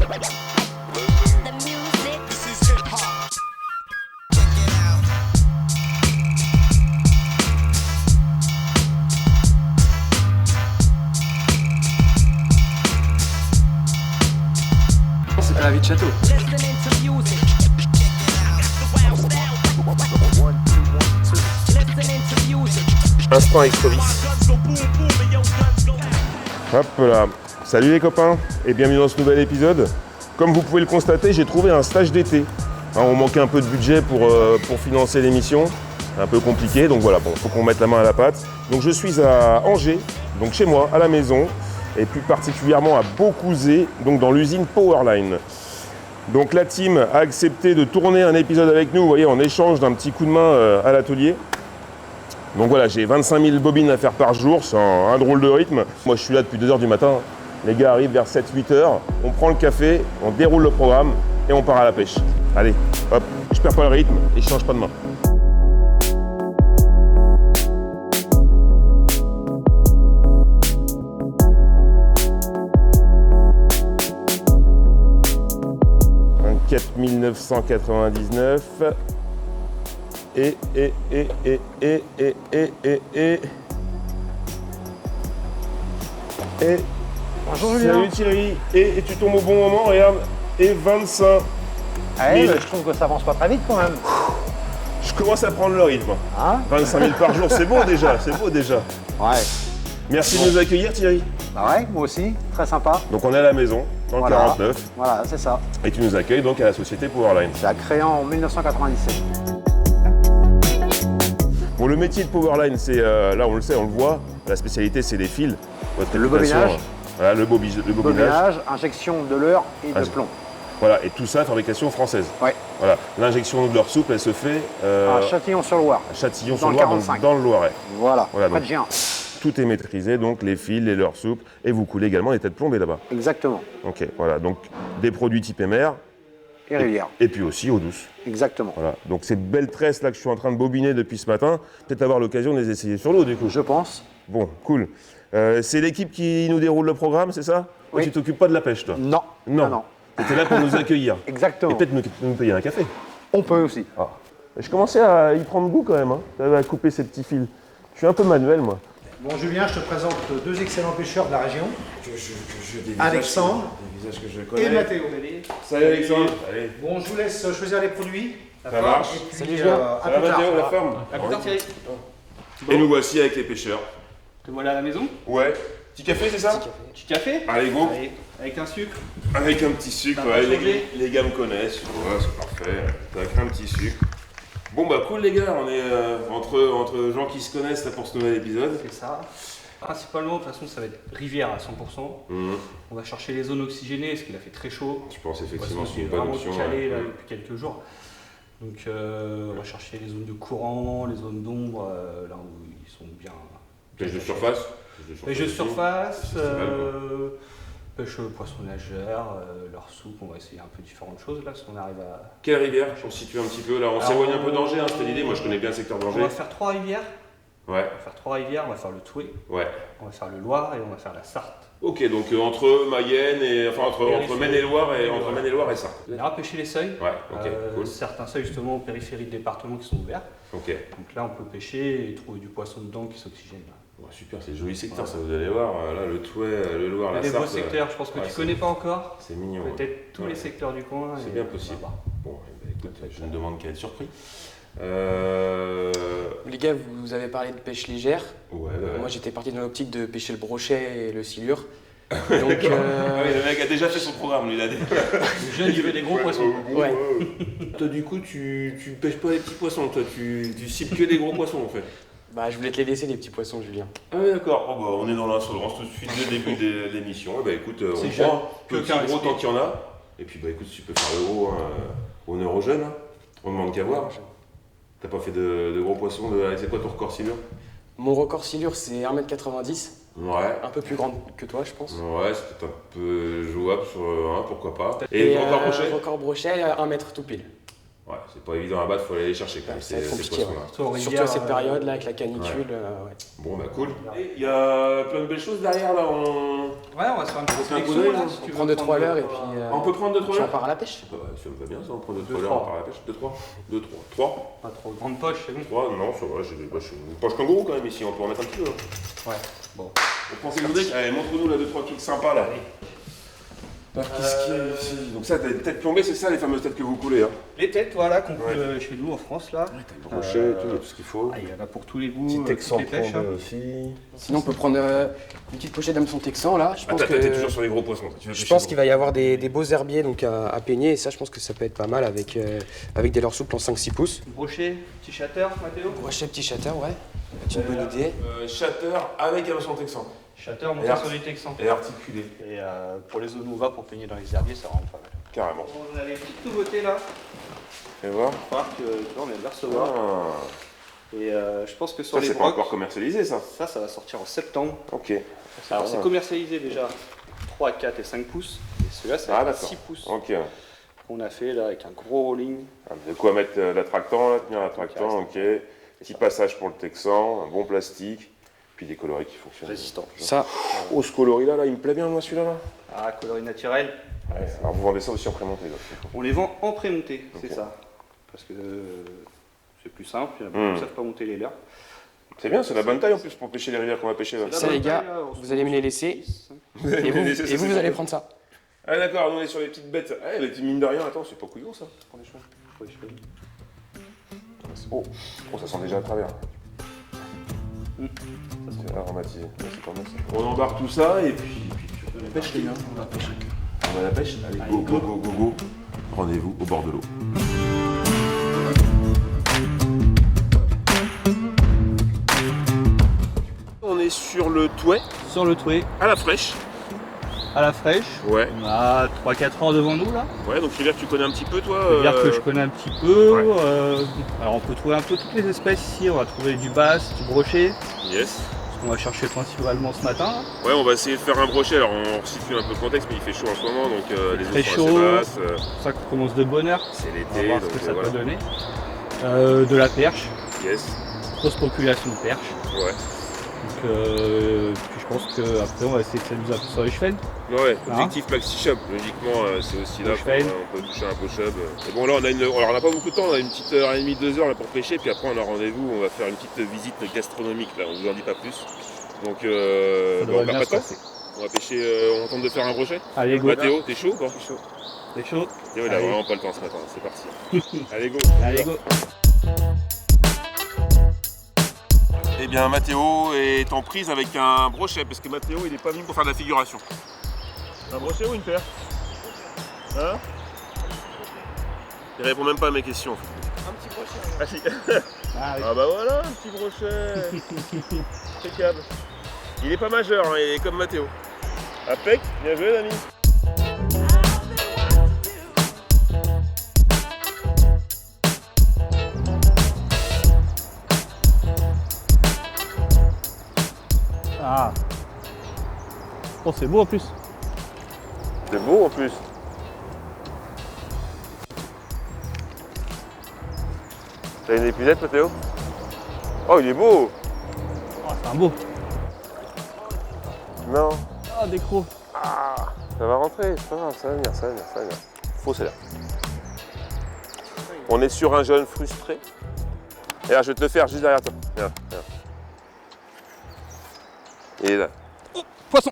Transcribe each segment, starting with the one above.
C'est la vie de château. Instant Extrovis. Hop là. Salut les copains et bienvenue dans ce nouvel épisode. Comme vous pouvez le constater, j'ai trouvé un stage d'été. On manquait un peu de budget pour financer l'émission. Un peu compliqué, donc voilà, faut qu'on mette la main à la pâte. Donc je suis à Angers, donc chez moi, à la maison, et plus particulièrement à Beaucouzé, donc dans l'usine Powerline. Donc la team a accepté de tourner un épisode avec nous, vous voyez, en échange d'un petit coup de main à l'atelier. Donc voilà, j'ai 25 000 bobines à faire par jour, c'est un drôle de rythme. Moi je suis là depuis 2 h du matin, les gars arrivent vers 7-8 h, on prend le café, on déroule le programme et on part à la pêche. Allez, hop, je perds pas le rythme et je change pas de main. Un 4999 et Bonjour Julien. Salut Thierry, et tu tombes au bon moment, regarde, et 25 Ouais, 000. je trouve que ça avance pas très vite quand même. Je commence à prendre le rythme. Hein? 25 000 par jour, c'est beau déjà, c'est beau déjà. Ouais. Merci de nous accueillir Thierry. Bah ouais, moi aussi, très sympa. Donc on est à la maison, dans le Voilà. 49, Voilà, c'est ça. et tu nous accueilles donc à la société Powerline. C'est créé en 1997. Bon, le métier de Powerline, c'est, là on le sait, on le voit, la spécialité c'est les fils. Votre Le réputation, bobinage. Voilà, le bobinage. Bobinage, injection de leurre et de plomb. Voilà, et tout ça, fabrication française. Ouais. Voilà, l'injection de leurre souple, elle se fait À Châtillon-sur-Loire. à Dans Châtillon-sur-Loire, le 45. dans le Loiret. Voilà, Voilà, près donc. de Gien. Tout est maîtrisé, donc les fils, les leurres souples, et vous coulez également les têtes plombées là-bas. Exactement. Ok, voilà, donc des produits type MR, Et rivière. et puis aussi eau douce. Exactement. Voilà, donc ces belles tresses là que je suis en train de bobiner depuis ce matin, peut-être avoir l'occasion de les essayer sur l'eau du coup. Je pense. Bon, cool. C'est l'équipe qui nous déroule le programme, c'est ça? Oui. Ou tu t'occupes pas de la pêche toi? Non. Non. Non. Tu étais là pour nous accueillir. Exactement. Et peut-être nous payer un café. On peut aussi. Ah. Je commençais à y prendre goût quand même, hein, à couper ces petits fils. Je suis un peu manuel moi. Bon Julien, je te présente 2 excellents pêcheurs de la région, Alexandre des visages que je et connais. Mathéo. Salut Alexandre. Allez. Bon, je vous laisse choisir les produits. Ça marche. Et puis, Salut, Julien. à Ça va plus tard. Mathéo, la ferme? À plus tard, Thierry. Et nous voici avec les pêcheurs. Te voilà à la maison. Ouais. Petit café, c'est ça? Petit café. Allez, go. Allez, avec un sucre. Avec un petit sucre, Ça va ouais, changer. les gars me connaissent, ouais, c'est parfait. Avec un petit sucre. Bon bah cool les gars, on est entre gens qui se connaissent là pour ce nouvel épisode. C'est ça. Principalement, de toute façon, ça va être rivière à 100%. On va chercher les zones oxygénées parce qu'il a fait très chaud. Je pense Le effectivement poisson c'est est une bonne vraiment option. calé là, ouais. depuis quelques jours. Donc, on va chercher les zones de courant, les zones d'ombre, là où ils sont bien. Pêche de surface. Pêche de aussi. surface, Festival, pêche poisson nageur, leur soupe, on va essayer un peu différentes choses là, parce qu'on arrive à... Quelle rivière pour se situer un petit peu là? On Alors, s'éloigne un peu d'Angers, hein, c'était l'idée. Moi je connais bien le secteur On d'Angers. va faire 3 rivières. Ouais, On va faire 3 rivières, on va faire le Toué, ouais. on va faire le Loir et on va faire la Sarthe. Ok, donc entre Mayenne et enfin entre Maine-et-Loire et entre Maine-et-Loire et ça. On ira pêcher les seuils. Ouais, ok, cool. Certains seuils justement aux périphéries de département qui sont ouverts. Ok. Donc là on peut pêcher et trouver du poisson dedans qui s'oxygène. Ouais, super, c'est le joli secteur, ça vous allez voir. Là, le Touet, le Loir, Il y a la des beaux Sarthe. secteurs, je pense que ouais, tu c'est- connais pas encore. C'est mignon. ouais. Peut-être tous Ouais. les secteurs du coin. C'est et bien on va possible. voir. Bon, eh ben, écoute, je ne demande qu'à être surpris. Les gars, vous avez parlé de pêche légère. Ouais, Moi, j'étais parti dans l'optique de pêcher le brochet et le silure. Donc, Ah oui, le mec a déjà fait son programme, lui, il a dit. Le jeune, il veut des gros poissons. Ouais. Toi, du coup, tu pêches pas les petits poissons, toi, tu cibles que des gros poissons, en fait. bah, je voulais te les laisser, les petits poissons, Julien. Ah oui, d'accord. Oh, bah, on est dans l'insolence tout de suite dès le début de l'émission. Eh ben, écoute, on C'est jeune. prend petit Aucun gros respect. tant qu'il y en a. Et puis, bah, écoute, si tu peux faire le gros, honneur aux jeunes. Hein. On demande qu'à voir. T'as pas fait de gros poissons c'est quoi ton record silure? Mon record silure, c'est 1m90. Ouais. Un peu plus grande que toi, je pense. Ouais, c'est peut-être un peu jouable sur pourquoi pas. Et Et record brochet? record brochet, 1 mètre tout pile. Ouais, c'est pas évident à battre, faut aller les chercher quand même. Ça va être ces compliqué, poissons-là. Surtout en Surtout rivière, à cette période-là, avec la canicule. Ouais. Bon bah cool. Il y a plein de belles choses derrière là, Ouais, on va se faire un petit se fait un coup sélection, d'œil, là, hein. si tu On veux prend 2-3 prendre, leurres et puis On peut prendre 2-3 puis on leurres. part à la pêche. Bah, ça me va bien ça, on prend 2-3 Deux, leurres, on trois. part à la pêche. 2-3. 2-3. 3. Pas trop grande poche, c'est bon. 3, non, ça va, j'ai une poche kangourou quand même ici, on peut en mettre un petit peu. Hein. Ouais, bon. On prend ces decks, allez, montre-nous là 2-3 trucs sympas là. Alors, qu'est-ce qu'il y a ici? Donc ça, t'as des têtes plombées, c'est ça les fameuses têtes que vous coulez, hein? Les têtes, voilà, qu'on coule Ouais. chez nous en France, là. T'as le brochet, tout, il y a tout ce qu'il faut. Ah, il y en a pour tous les goûts, Petit texan toutes les pêches. plombé Hein. aussi. Sinon, on peut prendre une petite pochette d'hameçon texan là. Je pense Attends, t'es que. toujours sur les gros poissons. Tu veux Je pêcher pense gros. qu'il va y avoir des beaux herbiers donc à peigner et ça je pense que ça peut être pas mal avec des leurres souples en 5-6 pouces. Brochet, petit chatter, Mathéo. Brochet petit chatter, ouais. C'est une bonne idée. Shatter avec un son texan. Chatter, monté sur du texan. Et articulé. Et pour les zones ouvertes, pour peigner dans les herbiers, ça rentre pas mal. Carrément. On a les petites nouveautés là. Fais voir. Il va falloir que tu vois, on vient de les recevoir. Ah. Et je pense que sur Ça, les c'est pas brocs, encore commercialisé ça. ça va sortir en septembre. Ok. Alors pas c'est mal. commercialisé déjà 3, 4 et 5 pouces. Et celui-là, c'est Ah, à d'accord. 6 pouces Ok. qu'on a fait là avec un gros rolling. Ah, de quoi mettre l'attractant, là, tenir l'attractant, ok. Petit passage pour le texan, un bon plastique, puis des coloris qui fonctionnent. Résistant. Ça, Oh, ce coloris là, il me plaît bien moi celui-là. Là. Ah, coloris naturel. Ouais, alors vous vendez ça aussi en prémonté là. On les vend en pré-monté, c'est Ok. ça. Parce que c'est plus simple, il y en a beaucoup qui ne savent pas monter les leurres. C'est bien, c'est la bonne taille en plus pour pêcher les rivières qu'on va pêcher là. Ça, les gars, vous allez me les laisser. Et vous allez prendre ça. Ah d'accord, nous on est sur les petites bêtes. Ah, les petites mines de rien, attends, c'est pas couillon ça. Franchement. Oh, oh, ça sent déjà à travers. C'est aromatisé. Ouais, c'est pas mal ça. On embarque tout ça et puis on va pêche les gars. On va la pêche. On va à la pêche. Allez, go, go, go, go, go. Rendez-vous au bord de l'eau. On est sur le touet, Sur le touet, à la fraîche. à la fraîche. Ouais. On a 3-4 heures devant nous là. Ouais, donc rivière que tu connais un petit peu toi. Rivière que je connais un petit peu. Ouais. Alors on peut trouver un peu toutes les espèces ici. On va trouver du bass, du brochet. Yes. Ce qu'on va chercher principalement ce matin. Ouais, on va essayer de faire un brochet. Alors on situe un peu le contexte, mais il fait chaud en ce moment, donc les eaux Très sont chaud. assez basses. C'est pour ça qu'on commence de bonne heure. C'est On va l'été, voir donc ce que ça voilà. peut donner. De la perche, Yes. grosse population de perche. Ouais. Donc, puis je pense qu'après on va essayer de s'amuser un peu sur les chevennes. Ouais, Hein objectif maxi chub, logiquement c'est aussi là, Pochefel. on peut toucher un peu chub. Et bon là on a pas beaucoup de temps, on a une petite heure et demie, 2 heures là, pour pêcher, puis après on a rendez-vous, on va faire une petite visite gastronomique là, on vous en dit pas plus. Donc Ça on devrait perd bien pas se de temps, passer. on va pêcher, on tente de faire un brochet. Allez go. Mathéo, t'es chaud ou pas? C'est chaud. Théo il a Allez. vraiment pas le temps ce matin, c'est parti. Allez go. Allez go. Eh bien Mathéo est en prise avec un brochet, parce que Mathéo il est pas venu pour faire de la figuration. Un brochet ou une perche? Hein? Il répond même pas à mes questions. Un petit brochet. Ah si. Ah, oui. Ah bah voilà, un petit brochet. Impeccable. Il est pas majeur, hein, il est comme Mathéo. Impec, bien joué l'ami. Ah. Oh, c'est beau en plus. C'est beau en plus. T'as une épuisette Mathéo? Oh il est beau. Oh, c'est un beau. Non. Ah, des crocs. Ah, ça va rentrer, c'est pas grave, ça va venir, ça va venir, ça va venir. Faux c'est là. On est sur un jeune frustré. Et là, je vais te le faire juste derrière toi. Viens, viens. Il est là. Poisson.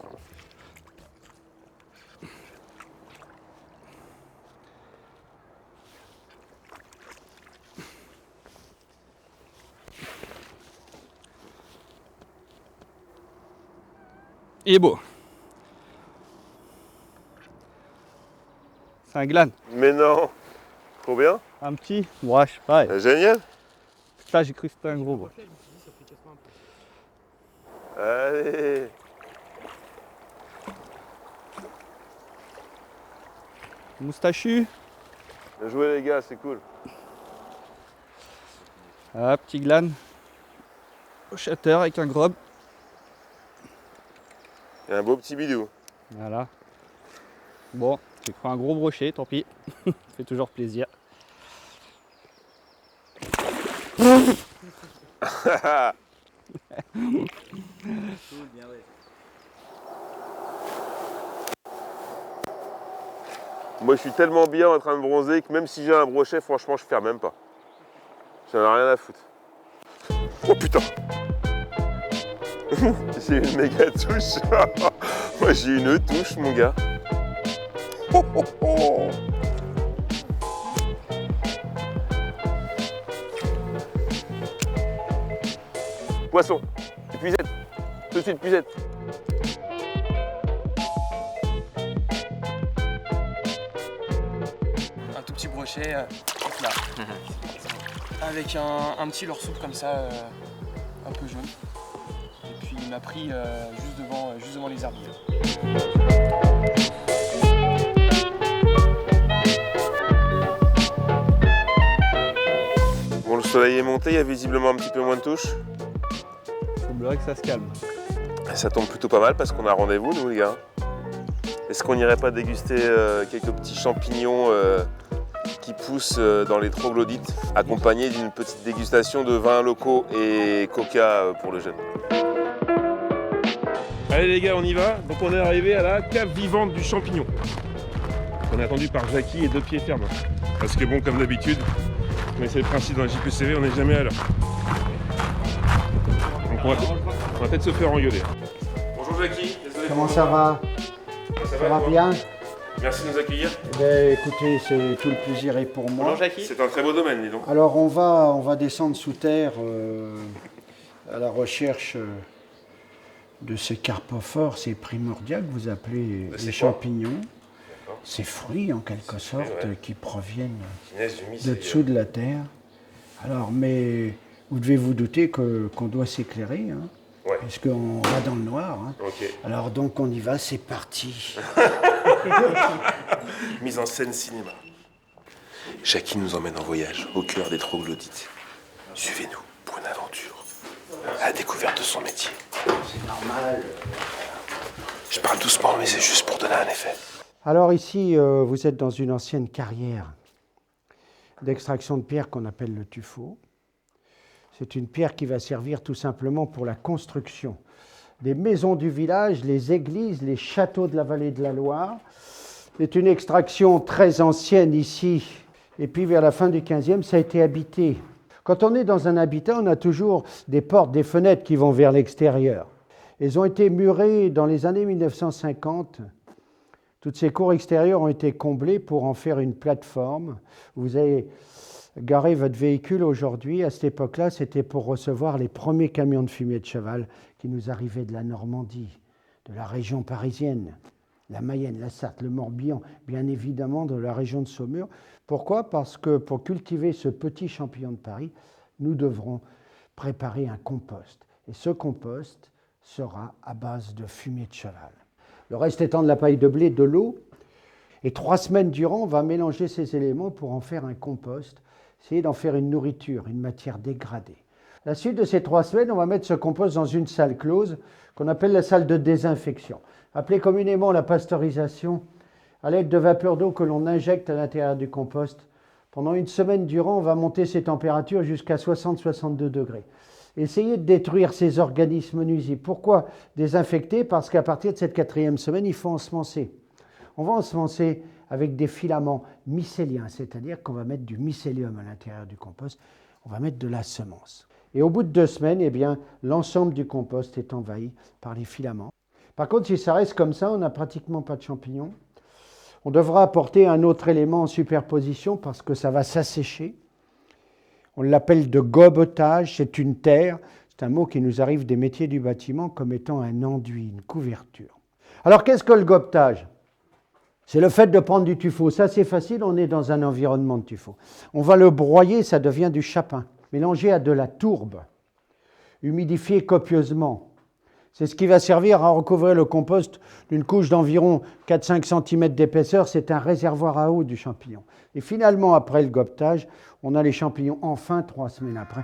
Il est beau. C'est un glane. Mais non. Trop bien. Un petit. Ouais, je sais pas. Génial. Là, j'ai cru que c'était un gros. Ouais. Allez. Moustachu. Bien joué les gars, c'est cool. Ah, petit glane. Au shatter avec un grob. Il y a un beau petit bidou. Voilà. Bon, j'ai pris un gros brochet, tant pis. Ça fait toujours plaisir. Moi, je suis tellement bien en train de bronzer que même si j'ai un brochet, franchement, je ne ferme même pas. J'en ai rien à foutre. Oh putain. J'ai une méga touche. Moi, j'ai une touche, mon gars. Oh, oh, oh. Poisson. Épuisette. Tout de suite, épuisette. Un tout petit brochet, là. Avec un petit leurre souple comme ça, un peu jaune. Et puis il m'a pris juste devant les herbiers. Bon, le soleil est monté, il y a visiblement un petit peu moins de touches. Il semblerait que ça se calme. Ça tombe plutôt pas mal parce qu'on a rendez-vous, nous, les gars. Est-ce qu'on n'irait pas déguster quelques petits champignons qui poussent dans les troglodytes, accompagnés d'une petite dégustation de vins locaux et coca pour le jeune. Allez les gars, on y va. Donc on est arrivé à la cave vivante du champignon. On est attendu par Jackie et 2 pieds fermes. Parce que bon, comme d'habitude, mais c'est le principe dans la JPCV, on n'est jamais à l'heure. Donc on va peut-être se faire engueuler. Bonjour Jackie, désolé. Comment ça va? Ça va toi bien? Merci de nous accueillir. Eh bien, écoutez, c'est tout le plaisir est pour moi. Bonjour Jackie. C'est un très beau domaine, dis donc. Alors on va descendre sous terre à la recherche de ces carpophores, ces primordiales que vous appelez C'est les quoi champignons. Ces fruits en quelque sorte ouais. qui proviennent Finesse du de dessous de la terre. Alors mais vous devez vous douter qu'on doit s'éclairer, hein, Ouais. puisqu'on va dans le noir. Hein. Ok. Alors donc on y va, c'est parti. Mise en scène cinéma. Jackie nous emmène en voyage au cœur des troglodytes. Suivez-nous pour une aventure à la découverte de son métier. C'est normal. Je parle doucement, mais c'est juste pour donner un effet. Alors ici, vous êtes dans une ancienne carrière d'extraction de pierre qu'on appelle le tuffeau. C'est une pierre qui va servir tout simplement pour la construction des maisons du village, les églises, les châteaux de la vallée de la Loire. C'est une extraction très ancienne ici. Et puis vers la fin du 15e, ça a été habité. Quand on est dans un habitat, on a toujours des portes, des fenêtres qui vont vers l'extérieur. Elles ont été murées dans les années 1950. Toutes ces cours extérieures ont été comblées pour en faire une plateforme. Vous avez garé votre véhicule aujourd'hui. À cette époque-là, c'était pour recevoir les premiers camions de fumier de cheval qui nous arrivaient de la Normandie, de la région parisienne, la Mayenne, la Sarthe, le Morbihan, bien évidemment de la région de Saumur. Pourquoi? Parce que pour cultiver ce petit champignon de Paris, nous devrons préparer un compost. Et ce compost sera à base de fumier de cheval. Le reste étant de la paille de blé, de l'eau. Et 3 semaines durant, on va mélanger ces éléments pour en faire un compost, essayer d'en faire une nourriture, une matière dégradée. À la suite de ces 3 semaines, on va mettre ce compost dans une salle close qu'on appelle la salle de désinfection, appelée communément la pasteurisation, à l'aide de vapeur d'eau que l'on injecte à l'intérieur du compost. Pendant 1 semaine durant, on va monter ces températures jusqu'à 60-62 degrés. Essayez de détruire ces organismes nuisibles. Pourquoi désinfecter? Parce qu'à partir de cette 4e semaine, il faut ensemencer. On va ensemencer avec des filaments mycéliens, c'est-à-dire qu'on va mettre du mycélium à l'intérieur du compost, on va mettre de la semence. Et au bout de 2 semaines, eh bien, l'ensemble du compost est envahi par les filaments. Par contre, si ça reste comme ça, on n'a pratiquement pas de champignons. On devra apporter un autre élément en superposition parce que ça va s'assécher. On l'appelle de gobetage, c'est une terre, c'est un mot qui nous arrive des métiers du bâtiment comme étant un enduit, une couverture. Alors qu'est-ce que le gobetage? C'est le fait de prendre du tuffeau. Ça c'est facile, on est dans un environnement de tuffeau. On va le broyer, ça devient du chapin, mélangé à de la tourbe, humidifié copieusement. C'est ce qui va servir à recouvrir le compost d'une couche d'environ 4-5 cm d'épaisseur. C'est un réservoir à eau du champignon. Et finalement, après le gobetage, on a les champignons enfin 3 semaines après.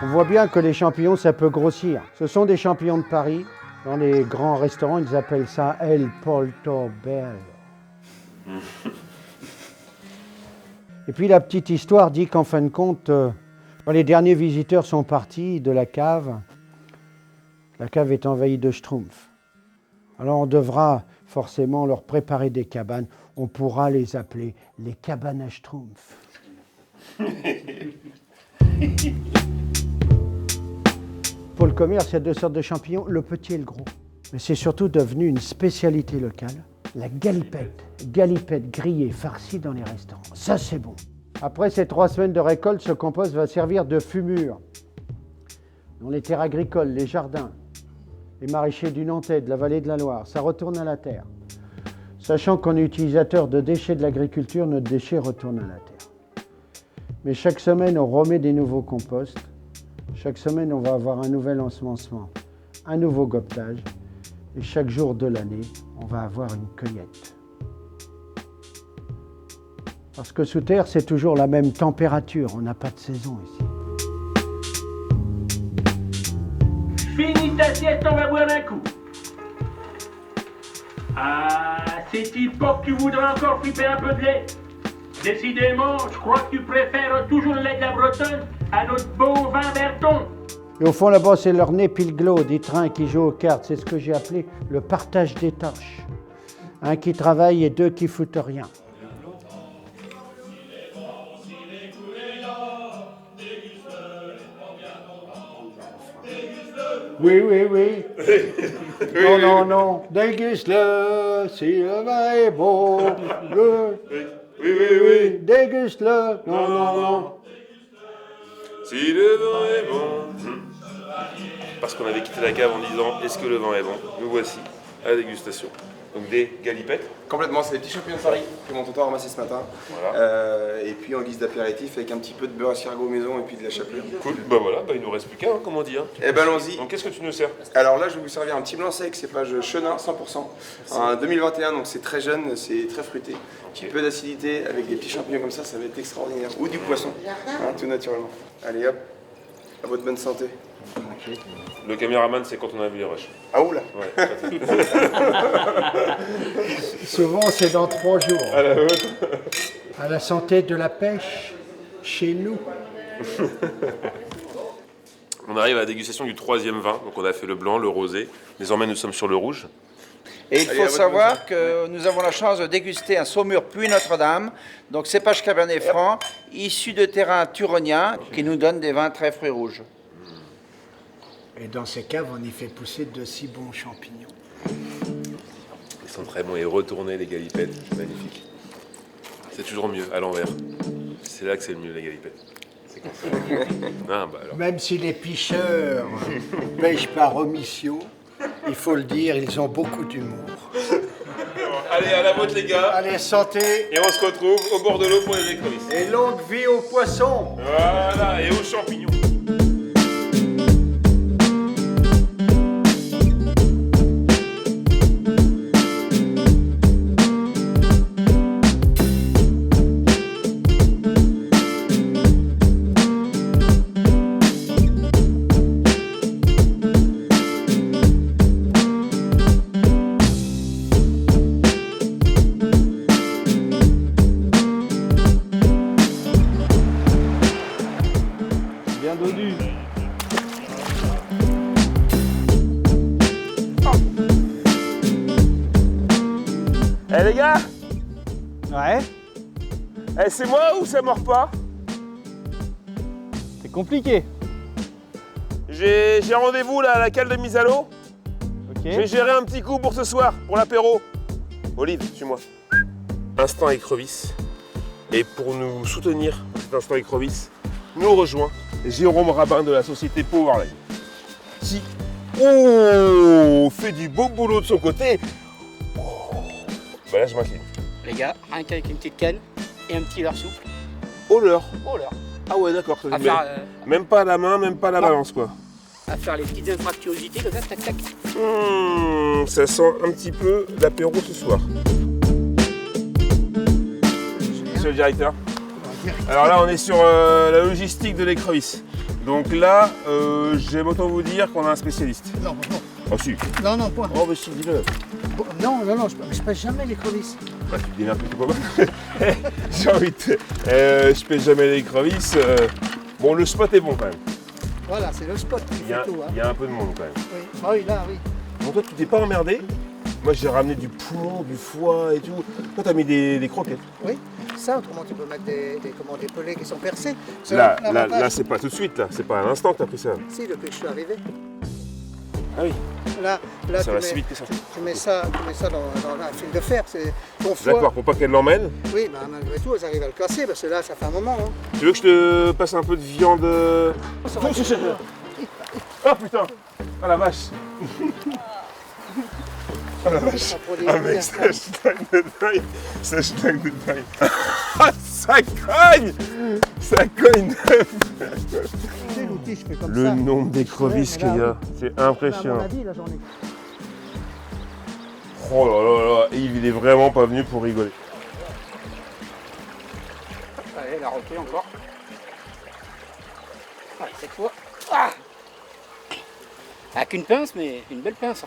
On voit bien que les champignons, ça peut grossir. Ce sont des champignons de Paris. Dans les grands restaurants, ils appellent ça El Portobello. Et puis la petite histoire dit qu'en fin de compte, quand les derniers visiteurs sont partis de la cave, La cave est envahie de schtroumpfs. Alors on devra forcément leur préparer des cabanes. On pourra les appeler les cabanes à schtroumpfs. Pour le commerce, il y a 2 sortes de champignons, le petit et le gros. Mais c'est surtout devenu une spécialité locale, la galipette. Galipette grillée, farcie dans les restaurants. Ça, c'est bon. Après ces 3 semaines de récolte, ce compost va servir de fumure dans les terres agricoles, les jardins, les maraîchers du Nantais, de la vallée de la Loire. Ça retourne à la terre. Sachant qu'on est utilisateur de déchets de l'agriculture, notre déchet retourne à la terre. Mais chaque semaine, on remet des nouveaux composts. Chaque semaine, on va avoir un nouvel ensemencement, un nouveau gobetage. Et chaque jour de l'année, on va avoir une cueillette. Parce que sous terre, c'est toujours la même température. On n'a pas de saison ici. Finis ta sieste, on va boire un coup. Ah, c'est-il pas que tu voudrais encore flipper un peu de lait? Décidément, je crois que tu préfères toujours le lait de la Bretonne à notre beau vin Berton. Et au fond, là-bas, c'est leur nez pilglo, des trains qui jouent aux cartes. C'est ce que j'ai appelé le partage des tâches. Un qui travaille et 2 qui foutent rien. Oui, oui, oui. Non, non, non. Déguste-le, si le vin est bon. Oui, oui, oui. Déguste-le. Non, non, non. Si le vin est bon. Parce qu'on avait quitté la cave en disant est-ce que le vin est bon? Nous voici à la dégustation. Donc des galipettes. Complètement, c'est des petits champignons de Paris que mon tonton a ramassé ce matin. Voilà. Et puis en guise d'apéritif avec un petit peu de beurre escargot maison et puis de la chapelure. Cool, bah voilà, il nous reste plus qu'un, comme on dit. Hein. Eh ben allons-y. Donc qu'est-ce que tu nous sers? Alors là, je vais vous servir un petit blanc sec, cépage Chenin 100%. Un 2021, donc c'est très jeune, c'est très fruité. Un petit peu d'acidité avec des petits champignons comme ça va être extraordinaire. Ou du poisson, hein, tout naturellement. Allez hop, à votre bonne santé. Le caméraman, c'est quand on a vu les rushs. Ah oula. Ouais. Souvent, c'est dans 3 jours. À la santé de la pêche, chez nous. On arrive à la dégustation du 3e vin. Donc on a fait le blanc, le rosé. Désormais, nous sommes sur le rouge. Et il faut savoir que nous avons la chance de déguster un Saumur Puy Notre-Dame, donc cépage Cabernet Franc, issu de terrains turoniens, qui nous donne des vins très fruits rouges. Et dans ces caves, on y fait pousser de si bons champignons. Ils sont très bons et retournés, les galipettes. C'est magnifique. C'est toujours mieux à l'envers. C'est là que c'est le mieux, les galipettes. C'est comme ça. Ah, bah alors. Même si les picheurs pêchent par omission, il faut le dire, ils ont beaucoup d'humour. Allez, à la vôtre, les gars. Allez, santé. Et on se retrouve au bord de l'eau pour les écrevisses. Et longue vie aux poissons. Voilà, et aux champignons. Bien dodu. Eh les gars, Ouais, c'est moi ou ça mord pas? c'est compliqué. J'ai rendez-vous là à la cale de mise à l'eau. Ok. J'ai géré un petit coup pour ce soir, pour l'apéro. Olive, suis-moi. Instant écrevisse. Et pour nous soutenir dans cet instant écrevisse, nous rejoint Jérôme Rabin de la société Powerline. Qui fait du beau boulot de son côté. Bah là, je m'incline. Les gars, rien qu'avec une petite canne et un petit leurre souple. Oh l'heure. Oh là, Ah ouais, d'accord. à faire, Même pas à la main, même pas à la Non. balance, quoi. à faire les petites infractuosité comme ça, tac tac. Ça sent un petit peu l'apéro ce soir. Monsieur le directeur. Alors là, on est sur la logistique de l'écrevisse. Donc là, j'aime autant vous dire qu'on a un spécialiste. Non, non, Oh si. non, non, point. Oh mais si, dis-le. Non, non, non, je pêche jamais les crevisses. Bah tu te démerdes plutôt pas mal. J'ai envie de... je pêche jamais l'écrevisse. Bon, le spot est bon quand même. Voilà, c'est le spot qui Il y a un peu de monde quand même. Oui. Ah oui, là, oui. Donc toi, tu t'es pas emmerdé. Moi, j'ai ramené du poumon, du foie et tout. Toi, t'as mis des croquettes. Oui, ça, autrement tu peux mettre des pelets qui sont percés. C'est Là, l'avantage. c'est pas tout de suite, là. C'est pas à l'instant que t'as pris ça. Si, depuis que je suis arrivé. Ah oui. Là, Ça va si vite que ça. Tu mets ça dans un fil de fer. C'est ton foie. D'accord, pour pas qu'elle l'emmène. Oui, bah, malgré tout, elles arrivent à le casser parce que là, ça fait un moment. Hein. Tu veux que je te passe un peu de viande Ça va être- Oh putain. Ah la vache. Ah la vache. Ah mec, ça schlag de dingue. Ça schlag de dingue. Ah, ça cogne. Ça cogne. C'est l'outil, je fais comme Le ça. nombre d'écrevisses qu'il y a, c'est impressionnant. À mon avis, là, j'en ai. Oh là là là, Yves, il est vraiment pas venu pour rigoler. Allez, la repris encore. Allez, cette fois. Ah avec une pince, mais une belle pince.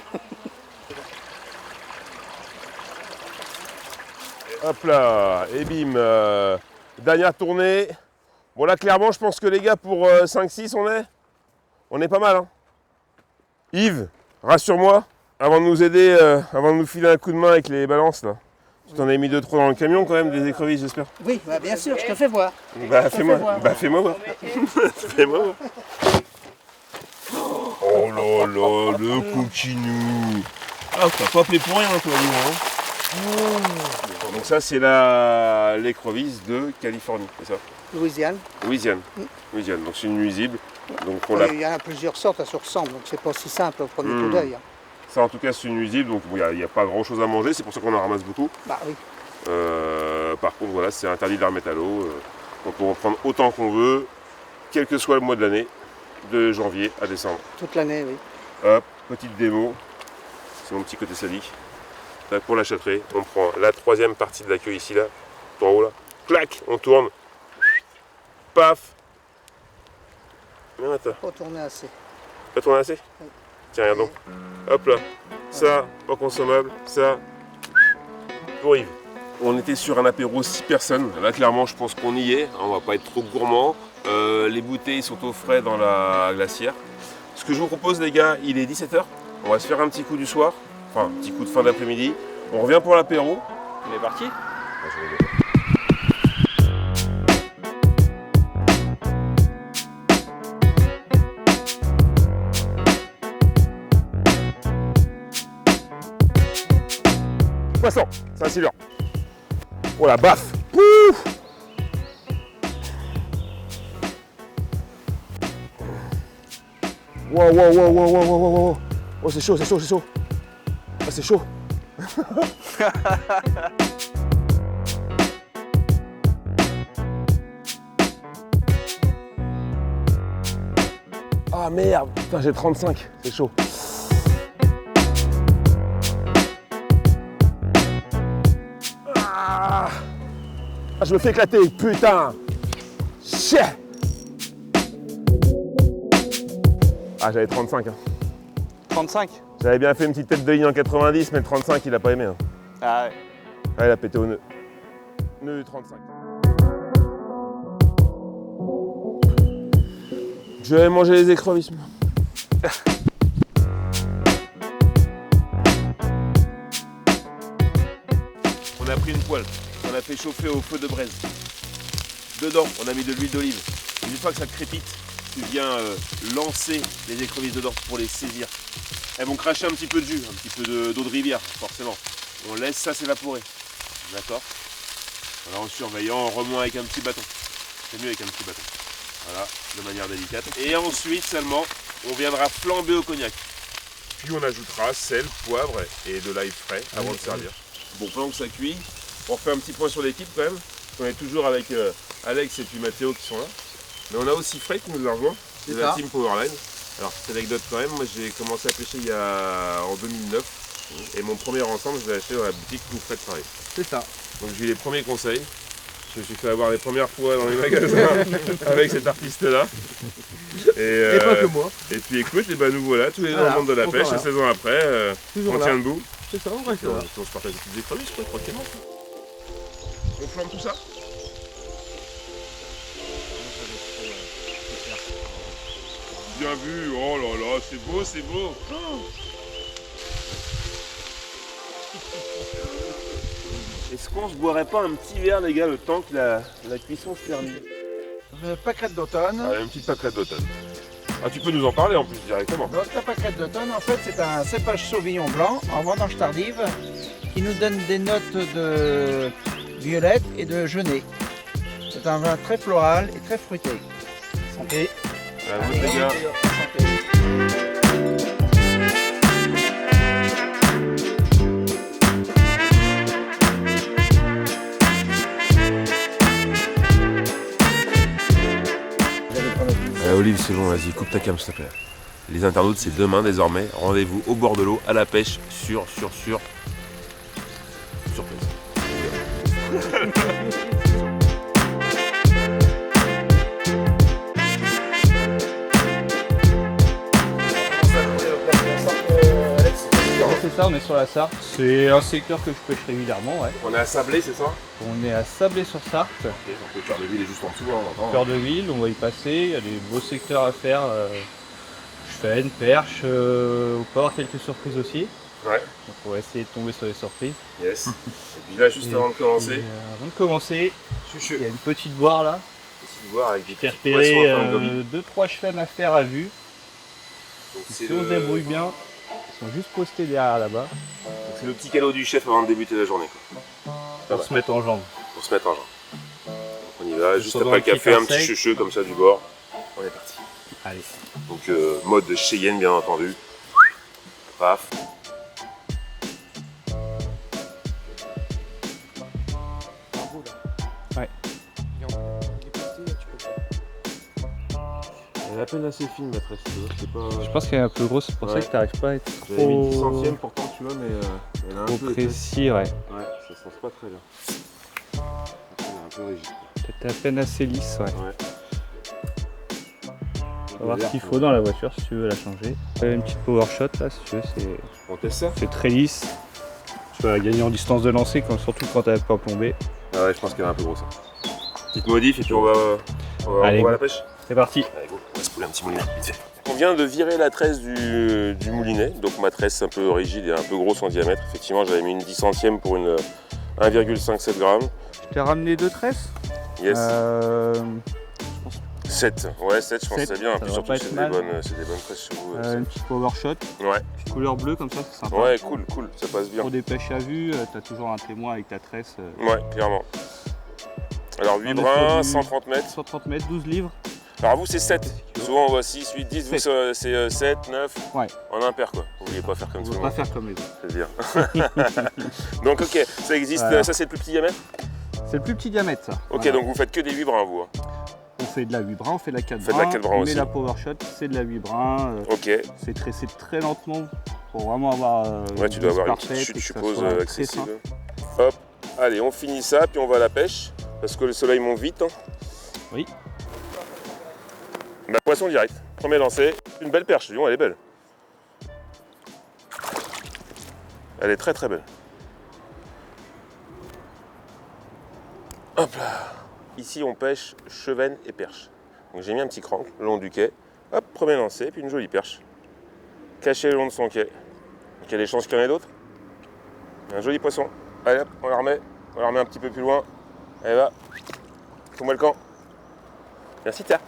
Hop là, et bim, dernière tournée. Bon là clairement je pense que les gars pour 5-6 on est pas mal. Hein. Yves, rassure-moi, avant de nous aider, avant de nous filer un coup de main avec les balances là. Tu t'en as mis 2-3 dans le camion quand même, des écrevisses j'espère. Oui, bah, bien sûr, je te fais voir. Bah fais-moi voir. Fais-moi voir. Oh là là, le coquinou. Ah t'as pas appelé pour rien toi nous hein. Oh. Donc ça c'est l'écrevisse de Californie, c'est ça? Louisiane. Louisiane. Donc c'est une nuisible. Donc Il y en a plusieurs sortes, elles se ressemblent, donc c'est pas si simple au premier coup d'œil. Hein. Ça en tout cas c'est une nuisible, donc il n'y a pas grand chose à manger, c'est pour ça qu'on en ramasse beaucoup. Bah oui. Par contre voilà, c'est interdit de la remettre à l'eau. On peut en prendre autant qu'on veut, quel que soit le mois de l'année, de janvier à décembre. Toute l'année, oui. Hop, petite démo, c'est mon petit côté sadique. Là, pour la châterie, on prend la troisième partie de la queue ici, là, tout en haut là, clac, on tourne, paf. Viens, attends. Faut tourner assez. Pas tourner assez? Oui. Tiens, regarde donc. Hop là, ça, pas consommable, ça, pour Yves. On était sur un apéro 6 personnes, là clairement je pense qu'on y est, on va pas être trop gourmand. Les bouteilles sont au frais dans la glacière. Ce que je vous propose les gars, il est 17h, on va se faire un petit coup du soir, enfin un petit coup de fin d'après-midi. On revient pour l'apéro. On est parti. Poisson, c'est un silure. Oh la baffe. Ouf. Wow. Oh c'est chaud. Ah c'est chaud. Ah merde, putain j'ai 35, c'est chaud. Ah, je me fais éclater, putain. Chien. Ah j'avais 35 hein. 35. J'avais bien fait une petite tête de ligne en 90, mais le 35 il a pas aimé. Hein. Ah ouais. Ah, il a pété au nœud. Nœud du 35. Je vais manger les écrevisses. On a pris une poêle, on a fait chauffer au feu de braise. Dedans, on a mis de l'huile d'olive. Une fois que ça crépite, tu viens lancer les écrevisses dedans pour les saisir. Elles vont cracher un petit peu de jus, un petit peu d'eau de rivière, forcément. On laisse ça s'évaporer. D'accord? Alors en surveillant, on remonte avec un petit bâton. C'est mieux avec un petit bâton. Voilà, de manière délicate. Et ensuite seulement, on viendra flamber au cognac. Puis on ajoutera sel, poivre et de l'ail frais avant de servir. Bon, pendant que ça cuit, on refait un petit point sur l'équipe quand même. On est toujours avec Alex et puis Mathéo qui sont là. Mais on a aussi Fred qui nous a rejoint, de la team Powerline. Alors, petite anecdote quand même, moi j'ai commencé à pêcher en 2009. Et mon premier ensemble, je l'ai acheté dans la boutique où Fred travaille. C'est ça. Donc j'ai eu les premiers conseils. Je me suis fait avoir les premières fois dans les magasins avec cet artiste-là. Et pas que moi. Et puis écoute, et ben nous voilà, tous les deux dans le monde de la pêche, et 16 ans après, on tient debout. C'est ça, on reste là. On se partage des petites écrevisses, quoi, tranquillement. On flambe tout ça. Bien vu, oh là là, c'est beau, c'est beau. Est-ce qu'on se boirait pas un petit verre, les gars, le temps que la cuisson se termine? Pâquerette d'automne. Ah, une petite pâquerette d'automne. Ah, tu peux nous en parler en plus directement. Donc la pâquerette d'automne, en fait, c'est un cépage sauvignon blanc en vendange tardive qui nous donne des notes de violette et de genêt. C'est un vin très floral et très fruité. Santé. À vous, les gars. Santé. Olive, c'est bon, vas-y, coupe ta cam, s'il te plaît. Les internautes, c'est demain désormais. Rendez-vous au bord de l'eau, à la pêche, sur place. C'est ça, on est sur la Sarthe. C'est un secteur que je pêche régulièrement, ouais. On est à Sablé, c'est ça? On est à Sablé-sur-Sarthe. Ok, donc le cœur de ville est juste en dessous, hein, on entend. Cœur de ville, on va y passer, il y a des beaux secteurs à faire. Chefenne, perche, on peut avoir quelques surprises aussi. Ouais. Donc on va essayer de tomber sur les surprises. Yes. Et puis là, juste avant de commencer. Avant de commencer, il y a une petite boire là. Petite boire avec des J'ai petits poissons repéré en gomme. 2-3 chefennes à faire à vue. Donc Si on se débrouille bien, ils sont juste postés derrière là-bas. c'est le petit cadeau du chef avant de débuter la journée, quoi. Pour se mettre en jambe. Pour se mettre en jambe. Donc on y va, juste Pendant après le le petit café, un petit conseil. chucheux comme ça du bord. On est parti. Allez. Donc mode Cheyenne bien entendu. Paf. Ouais. Elle est à peine assez fine, maîtresse. C'est pas... Je pense qu'elle est un peu grosse, c'est pour ça que tu n'arrives pas à être J'avais mis 10 trop, centièmes pourtant, tu vois, mais elle a un trop peu... précis. Ouais. Ouais, ça sent pas très bien. Elle est un peu rigide. T'es à peine assez lisse. Ouais. Ouais. On va voir ce qu'il faut dans la voiture si tu veux la changer. Une petite power shot là si tu veux, On teste ça? c'est très lisse. Tu vas gagner en distance de lancer, surtout quand elle n'est pas plombée. Ah ouais, je pense qu'elle est un peu grosse. Hein. Petite modif et puis on va Allez, à go. la pêche. C'est parti. Allez go, on va se pouler un petit moulinet, vite fait. On vient de virer la tresse du moulinet, donc ma tresse un peu rigide et un peu grosse en diamètre. Effectivement, j'avais mis une 10 centième pour une 1,57 grammes. Je t'ai ramené 2 tresses. Yes. 7, ouais 7 je pense que c'est bien, ça puis va surtout pas être c'est des mal. bonnes tresses sur vous. Une petite power shot, Ouais, couleur bleue comme ça, c'est sympa. ouais cool, ça passe bien. Pour des pêches à vue, t'as toujours un témoin avec ta tresse. Ouais, clairement. Alors 8 On est brins, sur du 130 mètres. 130 mètres, 12 livres. Alors vous c'est 7, souvent on voit 6, 8, 10, vous c'est 7, 9, Ouais. en impair quoi. Vous vouliez pas faire comme On tout ne le va monde. pas faire comme les autres. C'est bien. Donc ok, ça existe, Voilà. ça c'est le plus petit diamètre? C'est le plus petit diamètre ça. Ok, Voilà. donc vous faites que des 8 brins vous. Hein. On fait de la 8 brins, on fait de la 4 Faites de brins. la 4 brins Mais aussi. la power shot, c'est de la 8 brins. Ok, C'est tressé très lentement pour vraiment avoir. ouais tu dois une avoir une prise petite parfaite chute et je que ça suppose soit très accessible. fin. Hop, allez on finit ça puis on va à la pêche parce que le soleil monte vite. Hein. Oui. Bah, poisson direct, premier lancé, une belle perche, dis donc, elle est belle. Elle est très très belle. Hop là. Ici on pêche chevenne et perche. Donc j'ai mis un petit crank le long du quai. Hop, premier lancé, puis une jolie perche. Cachée le long de son quai. Donc il y a des chances qu'il y en ait d'autres. Un joli poisson. Allez hop, on la remet un petit peu plus loin. Allez va. Fous-moi le camp. Merci Terre.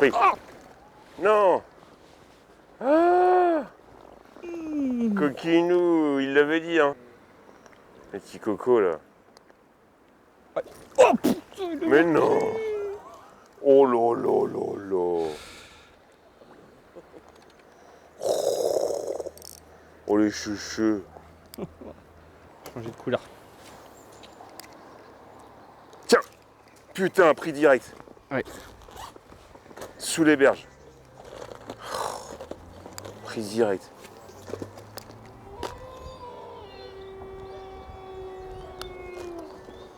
Oui. Non. Ah. Coquinou, il l'avait dit hein. Les petits cocos là. Oh putain, Mais non. Oh là là là là. Oh les chouchous. changer de couleur. Tiens. Putain, pris direct. Ouais. Sous les berges. Prise direct.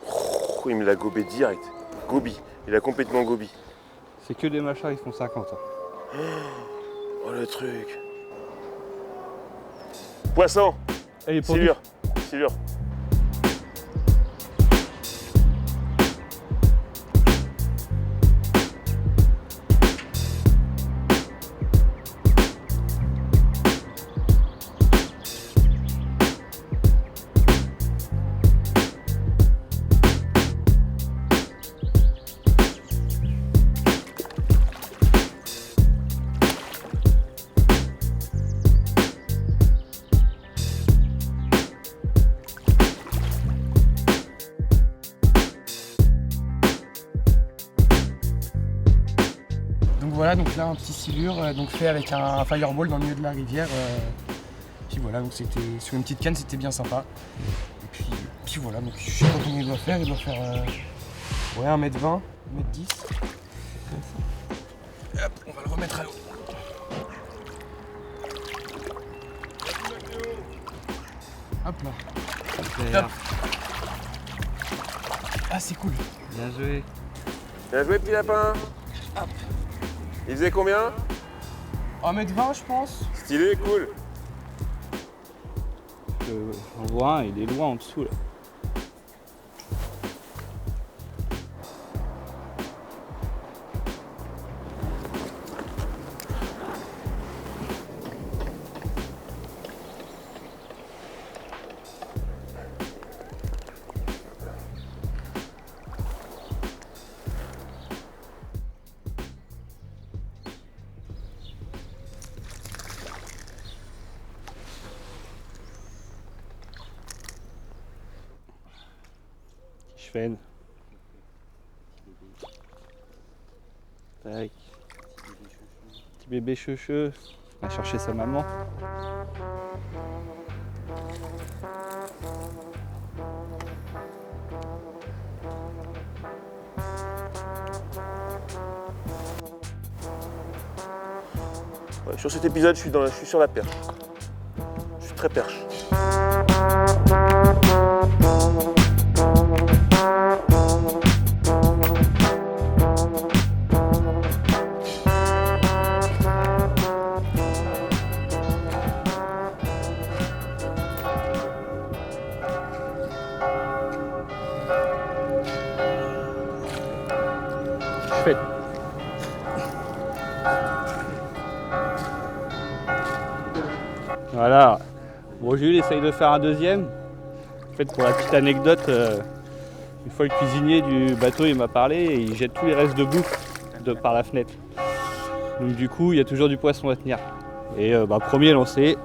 Oh, il me l'a gobé direct. Gobi. Il a complètement gobi. C'est que des machins, ils font 50 ans. Oh le truc. Poisson. Elle est pour Silure. Silure. voilà, donc là un petit silure donc fait avec un fireball dans le milieu de la rivière. Puis voilà, donc c'était sur une petite canne, c'était bien sympa. Et puis voilà, donc je sais pas combien il doit faire 1m20, 1m10. Hop, on va le remettre à l'eau. Hop là. Super. Hop. Ah c'est cool. Bien joué. Bien joué, petit lapin. Hop. Il faisait combien? 1m20 je pense. Stylé, cool. J'en vois un, il est loin en dessous là. Cheven. Tac. Petit bébé cheveux. Va chercher sa maman. Ouais, sur cet épisode, je suis sur la perche. Je suis très perche. Fait. Voilà. Bon, Jules essaye de faire un deuxième. En fait, pour la petite anecdote, une fois le cuisinier du bateau il m'a parlé et il jette tous les restes de bouffe par la fenêtre. Donc du coup, il y a toujours du poisson à tenir. Et premier lancé.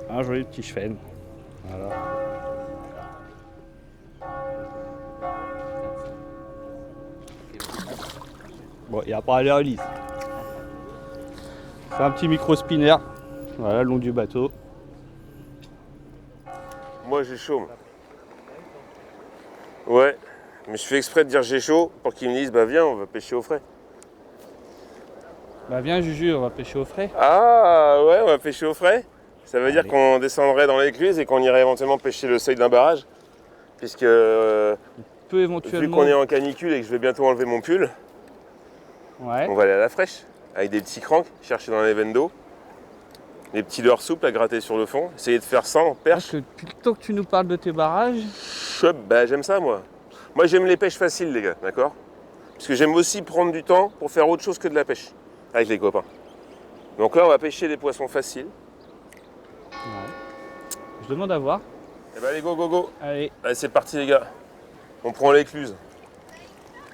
Un joli petit cheven. Voilà. Bon, il n'y a pas à l'air lisse. C'est un petit micro spinner, voilà, le long du bateau. Moi, j'ai chaud. Ouais, mais je fais exprès de dire j'ai chaud pour qu'ils me disent bah viens, on va pêcher au frais. Bah viens Juju, on va pêcher au frais. Ah ouais, on va pêcher au frais. Ça veut dire qu'on descendrait dans l'écluse et qu'on irait éventuellement pêcher le seuil d'un barrage. Puisque Peut éventuellement... vu qu'on est en canicule et que je vais bientôt enlever mon pull, ouais. On va aller à la fraîche, avec des petits cranks, chercher dans les veines d'eau, des petits leurres souples à gratter sur le fond, essayer de faire ça en perche. Plutôt que tu nous parles de tes barrages... Bah j'aime ça moi. Moi j'aime les pêches faciles les gars, d'accord? Parce que j'aime aussi prendre du temps pour faire autre chose que de la pêche, avec les copains. Donc là on va pêcher des poissons faciles. Ouais. Je demande à voir. Et bah allez go go go. Allez c'est parti les gars. On prend l'écluse.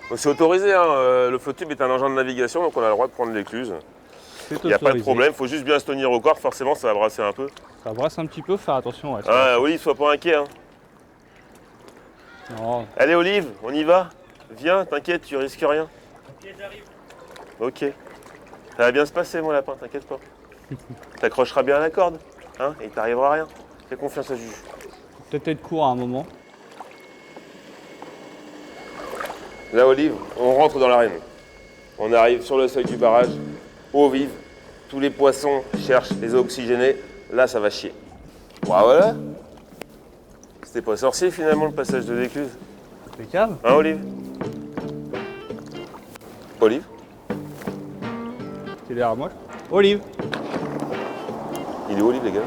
Donc c'est autorisé, hein. Le flottube est un engin de navigation, donc on a le droit de prendre l'écluse. Il n'y a pas de problème, il faut juste bien se tenir au corps, forcément ça va brasser un peu. Ça brasse un petit peu, faut faire attention. Ouais, oui, sois pas inquiet. Hein. Non. Allez Olive, on y va. Viens, t'inquiète, tu risques rien. Ok, j'arrive. Ok. Ça va bien se passer mon lapin, t'inquiète pas. T'accrocheras bien à la corde, hein, et il t'arrivera rien. Fais confiance à Juju. Peut-être être court à un moment. Là Olive, on rentre dans l'arène. On arrive sur le seuil du barrage, eau vive. Tous les poissons cherchent les eaux oxygénées. Là ça va chier. Voilà. C'était pas sorcier finalement le passage de l'écluse. Impeccable. Hein Olive? Olive? T'es derrière moi? Olive! Il est où Olive les gars?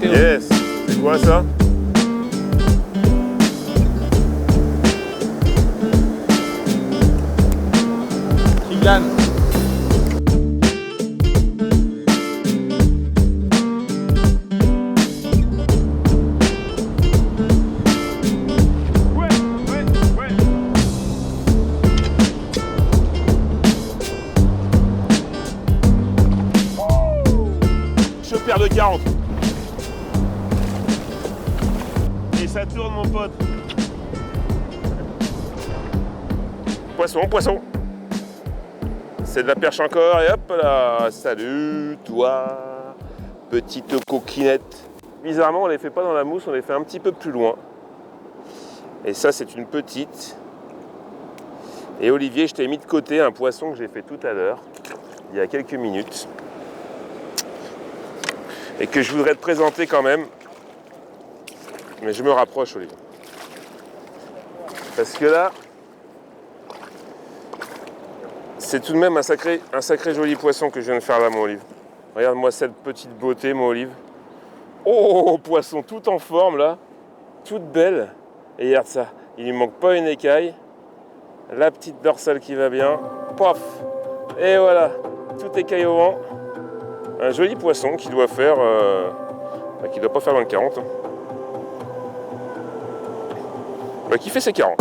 Yes! C'est quoi ça? Trigane. paire de 40. Et ça tourne mon pote. Poisson, poisson. C'est de la perche encore et hop là. Salut toi, petite coquinette. Bizarrement, on les fait pas dans la mousse, on les fait un petit peu plus loin. Et ça, c'est une petite. Et Olivier, je t'ai mis de côté un poisson que j'ai fait tout à l'heure, il y a quelques minutes. Et que je voudrais te présenter quand même. Mais je me rapproche, Olivier. Parce que là, c'est tout de même un sacré joli poisson que je viens de faire là, mon Olive. Regarde-moi cette petite beauté, mon Olive. Oh, poisson tout en forme là, toute belle. Et regarde ça, il lui manque pas une écaille. La petite dorsale qui va bien. Pof. Et voilà, tout écaille au vent. Un joli poisson qui doit faire, qui doit pas faire dans le 40. Hein. Qui fait ses 40.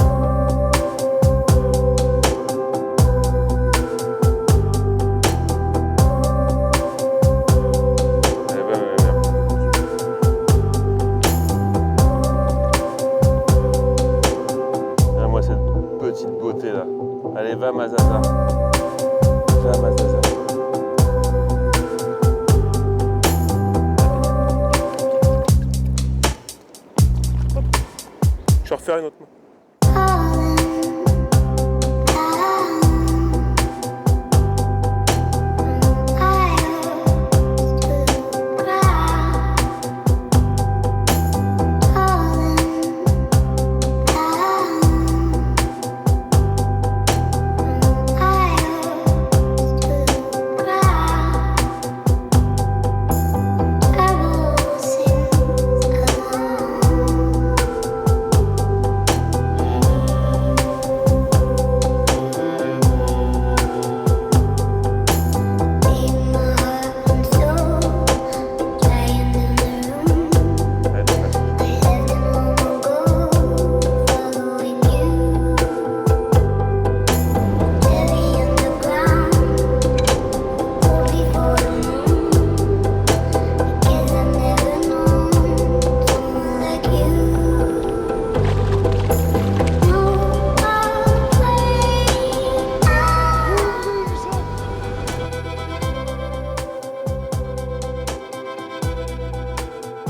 Moi cette petite beauté là. Allez, va ma zaza. Va ma zaza. Je vais refaire une autre main.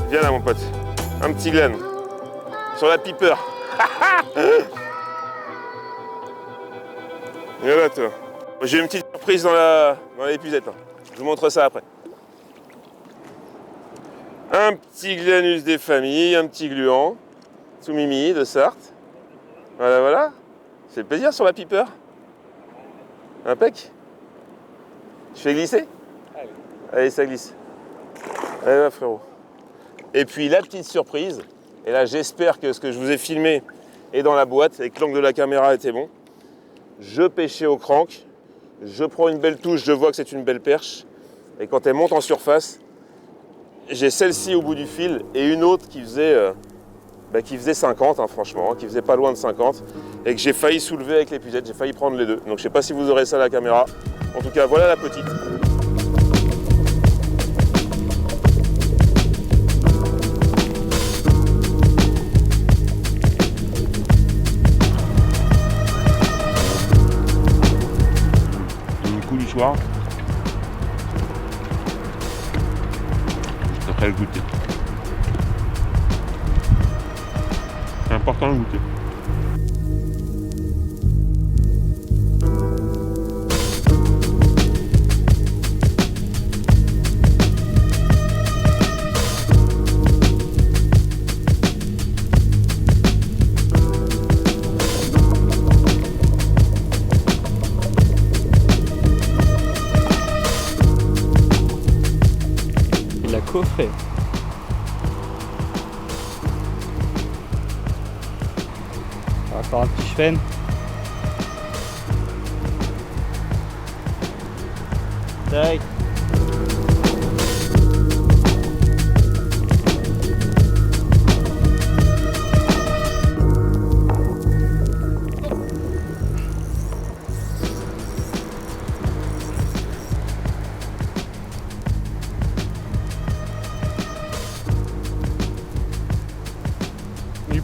Viens là mon pote, un petit glen sur la piper. Viens là toi. J'ai une petite surprise dans l'épuisette. Hein. Je vous montre ça après. Un petit glanus des familles, un petit gluant, sous Mimi de Sarthe. Voilà, voilà. C'est le plaisir sur la piper. Impec. Tu fais glisser? Allez, ça glisse. Allez, va frérot. Et puis la petite surprise, et là j'espère que ce que je vous ai filmé est dans la boîte et que l'angle de la caméra était bon. Je pêchais au crank, je prends une belle touche, je vois que c'est une belle perche. Et quand elle monte en surface, j'ai celle-ci au bout du fil et une autre qui faisait 50, hein, franchement, qui faisait pas loin de 50. Et que j'ai failli soulever avec l'épuisette, j'ai failli prendre les deux. Donc je sais pas si vous aurez ça à la caméra. En tout cas, voilà la petite. Du coup du soir, juste après le goûter. C'est important le goûter. Coffret. Encore un petit chêne. Tac.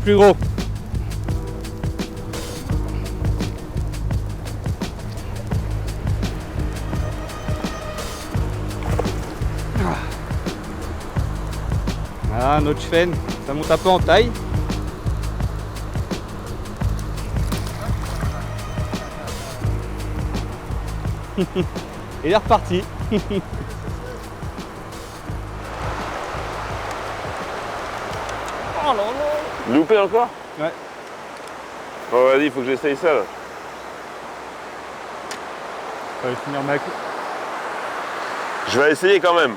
plus gros. Voilà, notre chêne, ça monte un peu en taille. Et il est reparti. Oh là là. Loupé encore? Ouais. Bon, vas-y, il faut que j'essaye ça là. Ça va finir ma coupe. Je vais essayer quand même.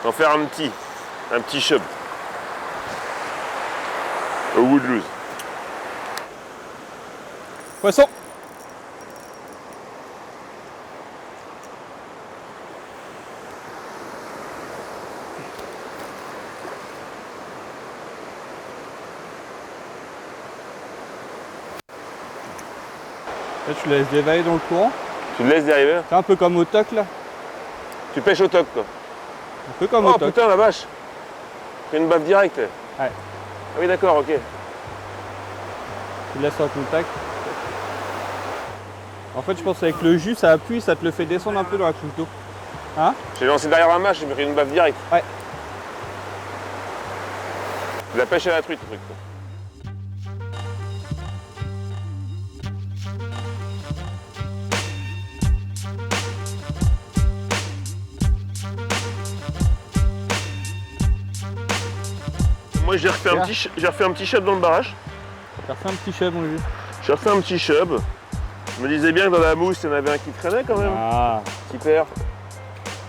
D'en faire un petit chub. Au woodlouse. Poisson. Là, tu le laisses dévaler dans le courant. Tu le laisses dériver? C'est un peu comme au toc là. Tu pêches au toc quoi. Un peu comme au Oh toc. putain la vache! Fais une baffe directe. Ouais. Ah oui d'accord, ok. Tu le laisses en contact. En fait, je pense qu'avec le jus, ça appuie, ça te le fait descendre un peu dans la couche d'eau. Hein? J'ai lancé derrière la mâche, j'ai pris une baffe directe. Ouais. De la pêche à la truite, le truc. Quoi. Moi j'ai refait un petit chub dans le barrage. T'as refait un petit chub, mon jus. J'ai refait un petit chub. Je me disais bien que dans la mousse, il y en avait un qui traînait quand même. Ah. Super.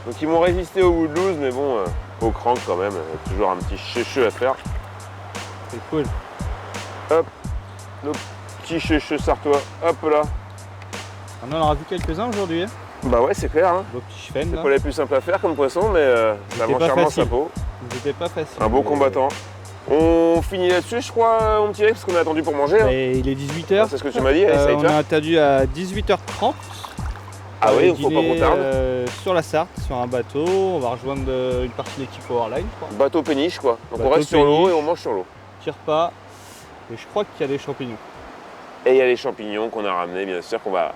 Donc ils m'ont résisté au woodlouse, mais bon, au crank quand même. Toujours un petit checheux à faire. C'est cool. Hop, le petit checheux sartois. Hop là. On en aura vu quelques-uns aujourd'hui. Hein. Bah ouais, c'est clair. Hein. Vos petits chefs. C'est pas les plus simples à faire comme poisson, mais ça vend charmant sa peau. C'était pas facile. Un beau combattant. On finit là-dessus, je crois, mon petit Rex, parce qu'on a attendu pour manger. Hein. Il est 18h. Ah, c'est ce que tu m'as dit, allez, ça y on a attendu à 18h30. Ah oui, il faut pas qu'on tarde. Sur la Sarthe, sur un bateau. On va rejoindre une partie de l'équipe Powerline. Bateau péniche, quoi. Donc bateau on reste sur l'eau et on mange sur l'eau. Petit repas. Et je crois qu'il y a des champignons. Et il y a les champignons qu'on a ramenés, bien sûr, qu'on va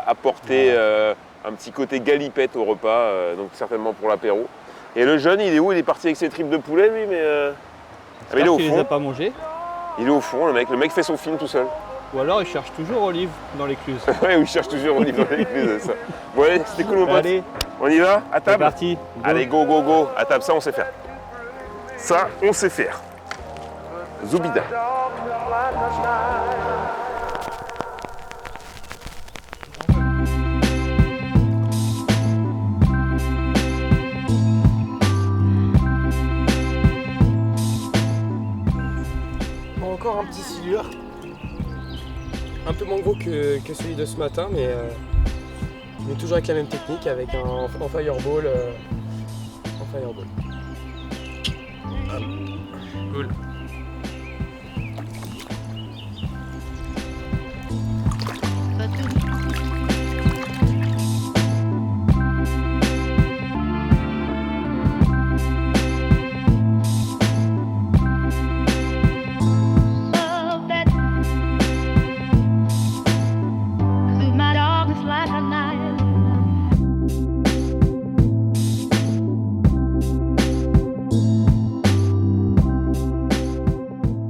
apporter un petit côté galipette au repas, donc certainement pour l'apéro. Et le jeune, il est où? Il est parti avec ses tripes de poulet, lui, mais... il est au fond. Il les a pas mangés. Il est au fond, le mec. Le mec fait son film tout seul. Ou alors il cherche toujours Olive dans l'écluse. Ouais, il cherche toujours Olive dans l'écluse, ça. Bon allez, c'était cool mon pote. Allez. On y va? À table? C'est parti. Go. Allez, go, go, go. À table, ça, on sait faire. Ça, on sait faire. Zoubida. Encore un petit silure, un peu moins gros que celui de ce matin, mais toujours avec la même technique, avec en fireball. Cool.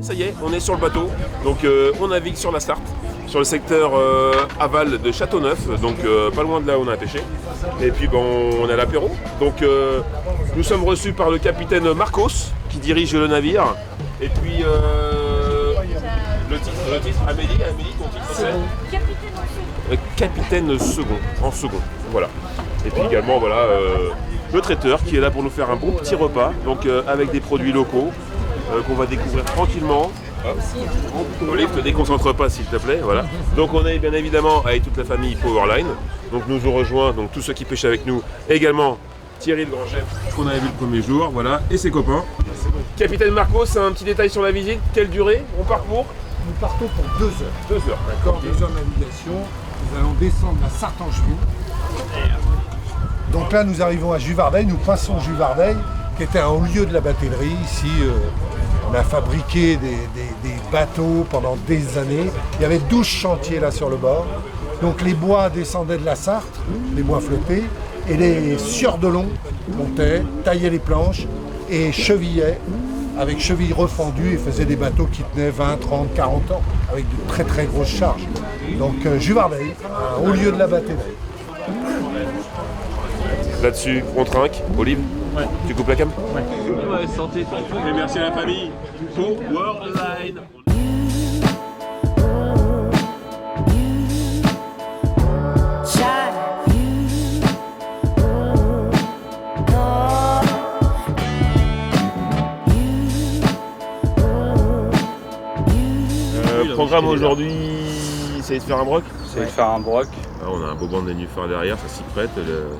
Ça y est, on est sur le bateau, donc on navigue sur la Sarthe, sur le secteur aval de Châteauneuf, donc pas loin de là où on a pêché. Et puis bon, on est à l'apéro. Donc nous sommes reçus par le capitaine Marcos, qui dirige le navire. Et puis le titre, Amélie, ton titre c'est Capitaine second, en second, voilà. Et puis également voilà le traiteur qui est là pour nous faire un bon petit repas, donc avec des produits locaux. Qu'on va découvrir tranquillement. Olive, te déconcentre pas s'il te plaît, voilà. Donc on est bien évidemment avec toute la famille Powerline. Donc nous ont rejoint donc tous ceux qui pêchent avec nous, également Thierry le grand chef qu'on avait vu le premier jour, voilà, et ses copains. Capitaine Marcos, un petit détail sur la visite, quelle durée on part pour? Nous partons pour 2 heures. 2 heures, d'accord. 2 heures de navigation. Nous allons descendre la Sarthe en juillet. Donc là, nous arrivons à Juvardeil, nous passons Juvardeil, qui était un haut lieu de la batellerie ici On a fabriqué des bateaux pendant des années. Il y avait 12 chantiers là sur le bord. Donc les bois descendaient de la Sarthe, les bois flottés, et les sieurs de long montaient, taillaient les planches et chevillaient avec chevilles refendues et faisaient des bateaux qui tenaient 20, 30, 40 ans avec de très très grosses charges. Donc Juvardeil, au lieu de la bâtée. Là-dessus, on trinque. Olive, tu coupes la cam? Ouais, santé. Et merci à la famille. Go Worldline. Programme aujourd'hui, c'est de faire un broc. C'est de faire un broc. Ah, on a un beau banc de nénuphars derrière, ça s'y prête.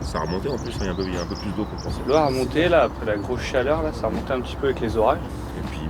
Ça a remonté en plus, il y a un peu plus d'eau qu'on pensait. L'eau a remonté là, après la grosse chaleur, là, ça a remonté un petit peu avec les orages. Et puis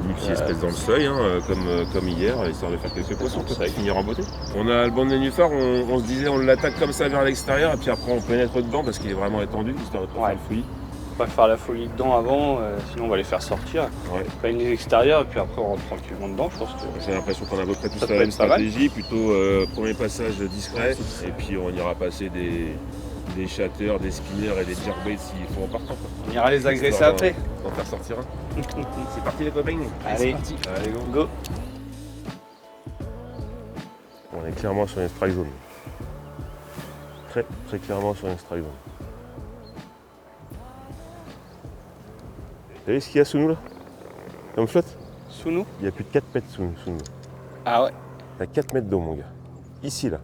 multi-espèces dans le seuil, hein, comme hier, histoire de faire quelques poissons, ça va finir en beauté. On a le banc de nénuphars, on se disait on l'attaque comme ça vers l'extérieur, et puis après on pénètre dedans parce qu'il est vraiment étendu, histoire de pas faire le fouillis. On va faire la folie dedans avant, sinon on va les faire sortir. Ouais. Pas une extérieure et puis après on rentre tranquillement dedans, je pense que. J'ai l'impression qu'on a à peu près tous Ça la peut même être pas mal. stratégie, plutôt premier passage discret, et puis on ira passer des chatteurs, des spinners et des jerkbaits s'il faut en partant. On ira les agresser Histoire après. d'en faire sortir un. C'est parti les copains. Allez, Allez go. go. On est clairement sur une strike zone. Très clairement sur une strike zone. T'as vu ce qu'il y a sous nous là? Comme flotte? Sous nous? Il y a plus de 4 mètres sous nous. Ah ouais. T'as 4 mètres d'eau mon gars. Ici là.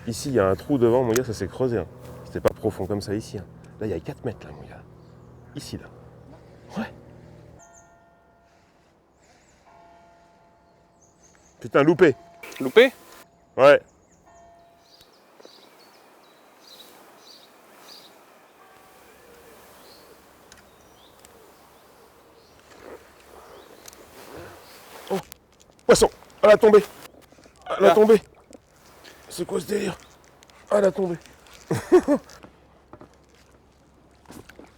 Ici il y a un trou devant mon gars, ça s'est creusé. Hein. C'était pas profond comme ça ici. Hein. Là il y a 4 mètres là mon gars. Ici là. Ouais. Putain loupé. Loupé? Ouais. Oh, poisson, elle a tombé. Elle a tombé. C'est quoi ce délire? Elle a tombé.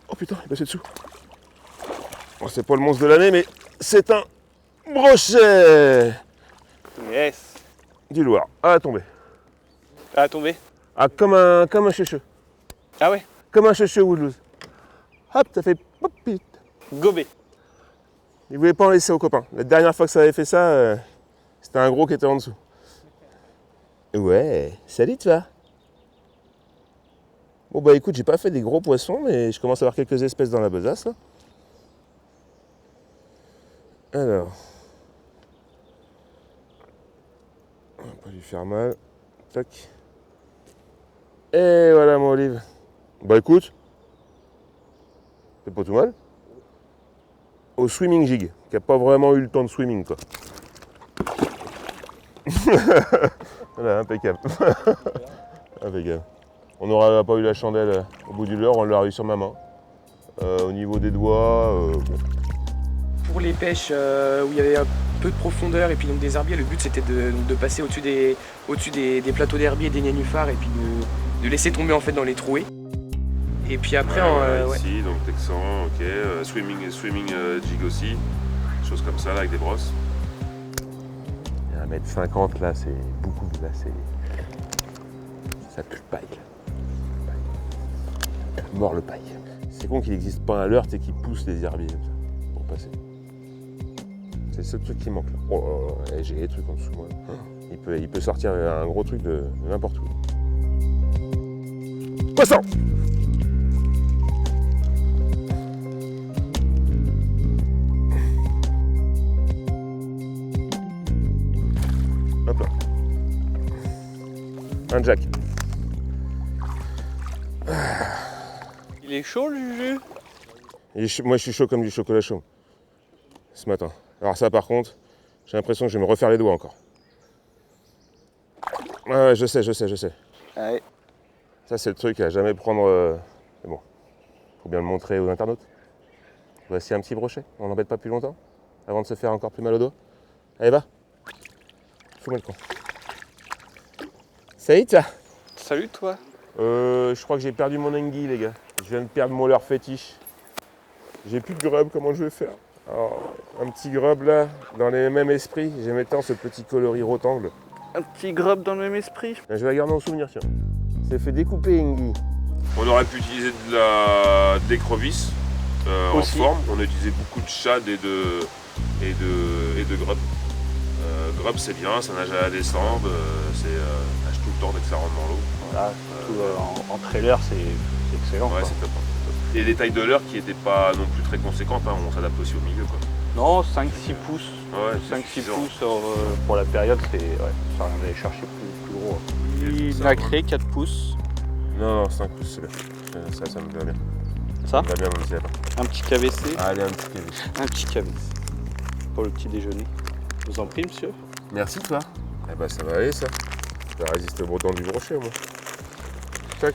Oh putain, il est passé dessous. Oh, c'est pas le monstre de l'année, mais c'est un brochet. Yes. Du Loir. Elle a tombé. Elle a tombé? Ah, comme un checheux. Ah ouais? Comme un checheux Woodlouse. Hop, ça fait pop pit. Gobé. Il voulait pas en laisser aux copains. La dernière fois que ça avait fait ça, c'était un gros qui était en dessous. Ouais, salut toi. Bon bah écoute, j'ai pas fait des gros poissons, mais je commence à avoir quelques espèces dans la besace là. Alors. On va pas lui faire mal. Tac. Et voilà mon Olive. Bah écoute. C'est pas tout mal. Au swimming jig, qui a pas vraiment eu le temps de swimming quoi. Voilà, impeccable. Impeccable. On n'aura pas eu la chandelle au bout du leurre, on l'a eu sur ma main. Au niveau des doigts, bon. Pour les pêches où il y avait un peu de profondeur et puis donc des herbiers, le but c'était de passer au-dessus des plateaux d'herbiers et des nénuphars et puis de laisser tomber en fait dans les trouées. Et puis après, ici, donc texan, ok, swimming jig aussi, choses comme ça là avec des brosses. Il y a 1m50 là, c'est beaucoup, là c'est. Ça pue le paille. Mort le paille. C'est con qu'il n'existe pas un leurre et qu'il pousse les herbiers comme ça pour passer. C'est le seul truc qui manque là. Oh, j'ai des trucs en dessous moi. Il peut sortir un gros truc de n'importe où. Poisson! Hop là. Un jack. Il est chaud le jus? Moi je suis chaud comme du chocolat chaud ce matin. Alors ça par contre, j'ai l'impression que je vais me refaire les doigts encore. Ouais, je sais. Allez. Ça c'est le truc à jamais prendre. Mais bon, faut bien le montrer aux internautes. Voici un petit brochet, on n'embête pas plus longtemps, avant de se faire encore plus mal au doigt. Allez va, fous-moi le camp. Salut toi. Salut toi. Je crois que j'ai perdu mon anguille les gars. Je viens de perdre mon leurre fétiche. J'ai plus de grub, comment je vais faire? Alors, un petit grub là, dans les mêmes esprits. J'aimais tant ce petit coloris rotangle. Un petit grub dans le même esprit. Je vais la garder en souvenir, tiens. C'est fait découper, Engie. On aurait pu utiliser des crevisses en forme. On a utilisé beaucoup de shad et de grub. Grub c'est bien, ça nage à la descente, nage tout le temps dès que ça rentre dans l'eau. Voilà, surtout en trailer c'est excellent. Ouais, quoi. c'est top. Et les tailles de leurre qui n'étaient pas non plus très conséquentes, hein, on s'adapte aussi au milieu. Quoi. Non, 5-6 pouces. Ouais, 5-6 pouces pour la période, ça sert à rien d'aller chercher plus gros. Il nacré 4 pouces. Non, 5 pouces c'est bien. Ça me va bien. Ça me va bien mon petit lapin. Un petit KVC. Allez, un petit KVC. Un petit KVC. Pour le petit déjeuner. Je vous en prie, monsieur. Merci toi. Eh ben ça va aller ça. Ça va résister au breton du brochet au moins. Tac,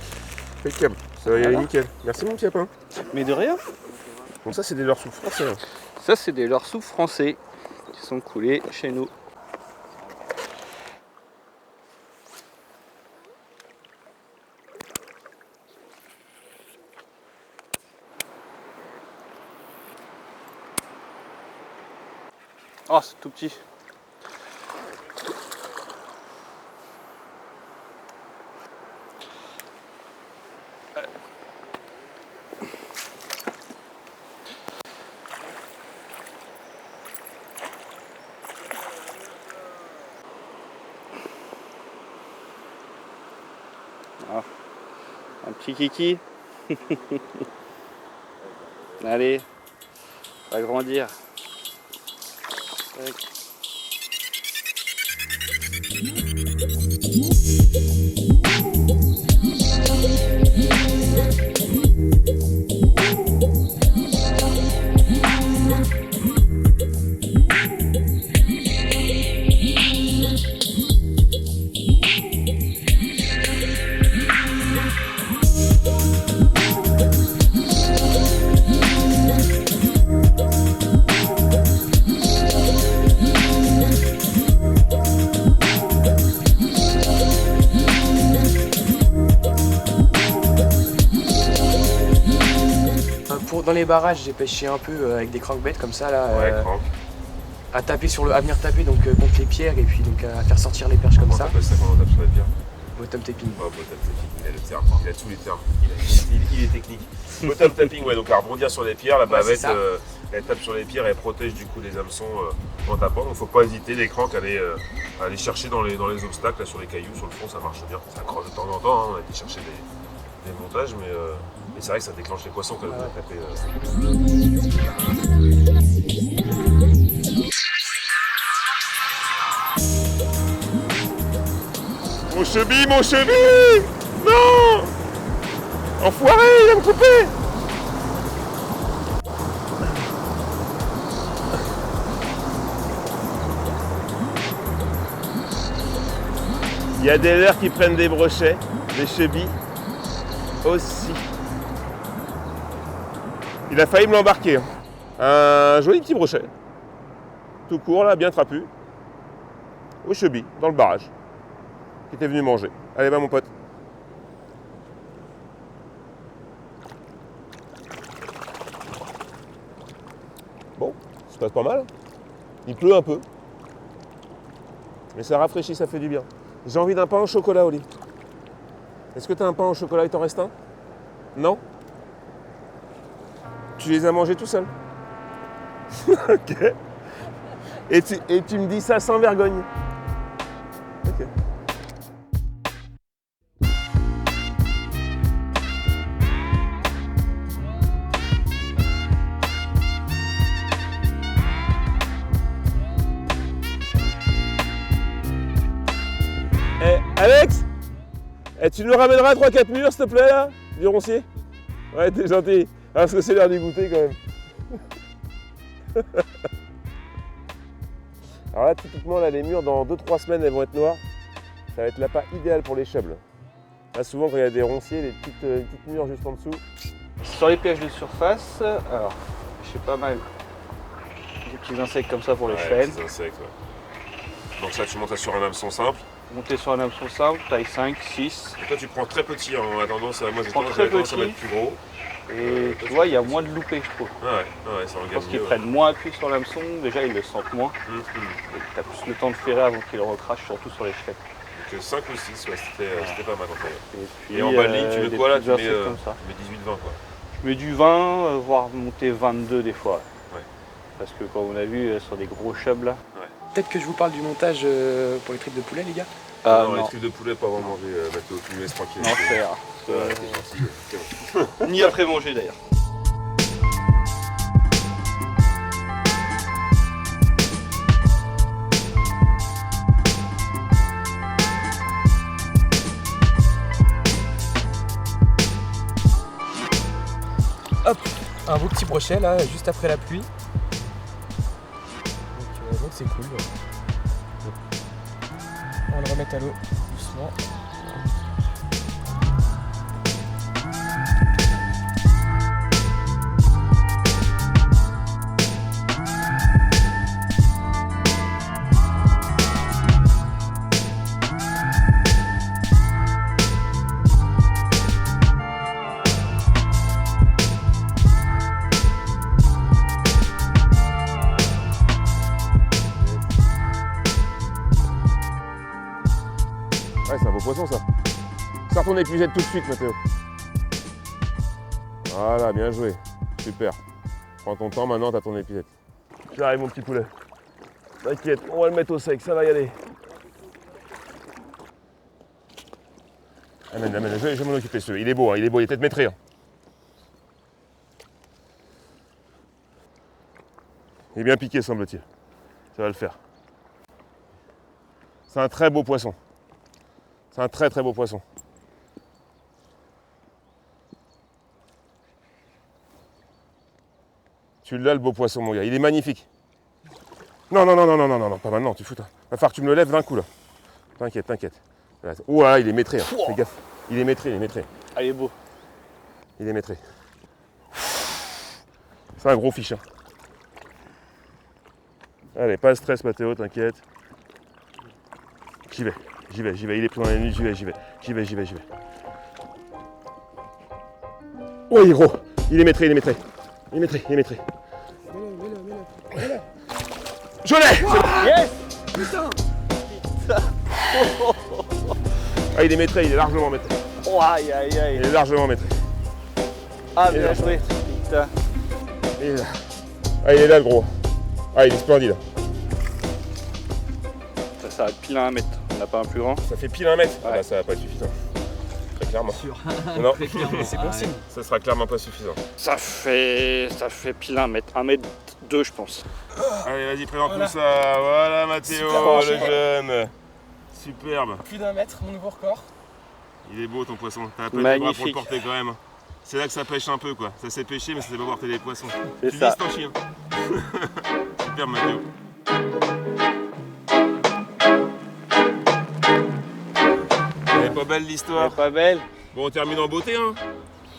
impeccable. Ça va y aller nickel. Merci mon petit lapin. Mais de rien. Donc ça c'est des leurres sous français. Hein. Ça c'est des leurres sous français qui sont coulés chez nous. Oh, c'est tout petit. Ah, un petit kiki. Allez, va grandir. Tac. Dans les barrages, j'ai pêché un peu avec des crankbaits comme ça là, à taper à venir taper donc contre les pierres et puis donc à faire sortir les perches comme ça. Comment on tape sur les pierres? Bottom tapping. Oh, bottom tapping, il a le terme, il a tous les termes, il est technique. Bottom tapping, ouais, donc à rebondir sur les pierres, la bavette, elle tape sur les pierres, elle protège du coup les hameçons en tapant, donc faut pas hésiter les cranks à aller chercher dans les obstacles, là, sur les cailloux, sur le fond, ça marche bien. Ça accroche de temps en temps, hein, on a été chercher des montages, mais c'est vrai que ça déclenche les poissons quand vous tapez. Mon cheville! Non! Enfoiré, il va me couper! Il y a des leurres qui prennent des brochets, des chevilles aussi. Il a failli me l'embarquer. Un joli petit brochet. Tout court là, bien trapu. Aux chevilles, dans le barrage. Qui était venu manger. Allez, va mon pote. Bon, ça se passe pas mal. Il pleut un peu. Mais ça rafraîchit, ça fait du bien. J'ai envie d'un pain au chocolat, Oli. Est-ce que tu as un pain au chocolat? Il t'en reste un? Non? Tu les as mangés tout seul? Ok. Et tu me dis ça sans vergogne? Ok. Alex, tu nous ramèneras 3-4 murs s'il te plaît là, du roncier? Ouais, t'es gentil, parce que c'est l'heure du goûter quand même. Alors là typiquement là, les murs dans 2-3 semaines elles vont être noires. Ça va être l'appât idéal pour les chèvres. Là souvent quand il y a des ronciers, les petites murs juste en dessous. Sur les pêches de surface, alors j'ai pas mal des petits insectes comme ça pour les chaînes. Petits insectes, ouais. Donc ça tu montes ça sur un hameçon simple. monter sur un hameçon simple, taille 5, 6. Et toi, tu prends très petit, hein. On a tendance à, moi, j'ai prends tendance très à mettre petit. plus gros. Et tu vois, il y a moins de loupés, je trouve. Ah ouais, ça Je regarde pense qu'ils mieux. prennent moins appui sur l'hameçon, déjà ils le sentent moins. Et tu as plus le temps de ferrer avant qu'il le recrache, surtout sur les chevettes. Donc 5 ou 6, ouais, c'était pas mal en fait. Puis, Et en bas de ligne, tu mets des quoi là? petits Tu mets instructs comme ça. 18-20 quoi. Je mets du 20, voire monter 22 des fois. Ouais. Parce que comme on a vu sur des gros chubs là. Peut-être que je vous parle du montage pour les tripes de poulet, les gars. Non, les trucs de poulet, pas avant de manger, Mathéo, tu me laisses tranquille. Non, c'est rare. T'es gentil, c'est bon. Ni après manger d'ailleurs. Hop, un beau petit brochet là, juste après la pluie. Donc c'est cool. On va le remettre à l'eau doucement. Ouais, c'est un beau poisson ça. Sors ton épuisette tout de suite, Mathéo. Voilà, bien joué. Super. Prends ton temps, maintenant t'as ton épuisette. J'arrive mon petit poulet. T'inquiète, on va le mettre au sec, ça va y aller. Amène, je vais m'en occuper ce. Il est beau, il est peut-être maîtré. Il est bien piqué, semble-t-il. Ça va le faire. C'est un très beau poisson. C'est un très beau poisson. Tu l'as le beau poisson mon gars, il est magnifique. Non, pas maintenant, tu fous. Va falloir que tu me le lèves d'un coup là. T'inquiète. Oh là, il est maîtré, hein. Fais gaffe. Il est maîtré. Ah, il est beau. Il est maîtré. C'est un gros fiche. Hein. Allez, pas de stress Mathéo, t'inquiète. J'y vais, il est pris dans la nuit, j'y vais. Oh, il est gros, il est maîtré. Je l'ai. Yes. Putain. Ah, il est maîtré, il est largement maîtré. Oh, aïe. Il est largement maîtré. Ah, bien joué. Putain. Il est là. Ah, il est là le gros. Ah, il est splendide. Ça va pile à 1 mètre. On n'a pas un plus grand. Ça fait pile 1 mètre. Ouais. Ah, ça va pas être suffisant. Très clairement. Non, C'est bon signe. ça sera clairement pas suffisant. Ça fait pile 1 mètre. 1 mètre 2 je pense. Allez, vas-y, présente-nous ça. Voilà, Mathéo, le jeune. Superbe. Plus d'1 mètre, mon nouveau record. Il est beau ton poisson. T'as pas les bras pour le Magnifique. porter quand même. C'est là que ça pêche un peu quoi. Ça sait pêcher mais ça sait pas porter des poissons. C'est Tu ça. vises ton chien. Superbe Mathéo. Elle est pas belle l'histoire. Pas belle. Bon, on termine en beauté hein.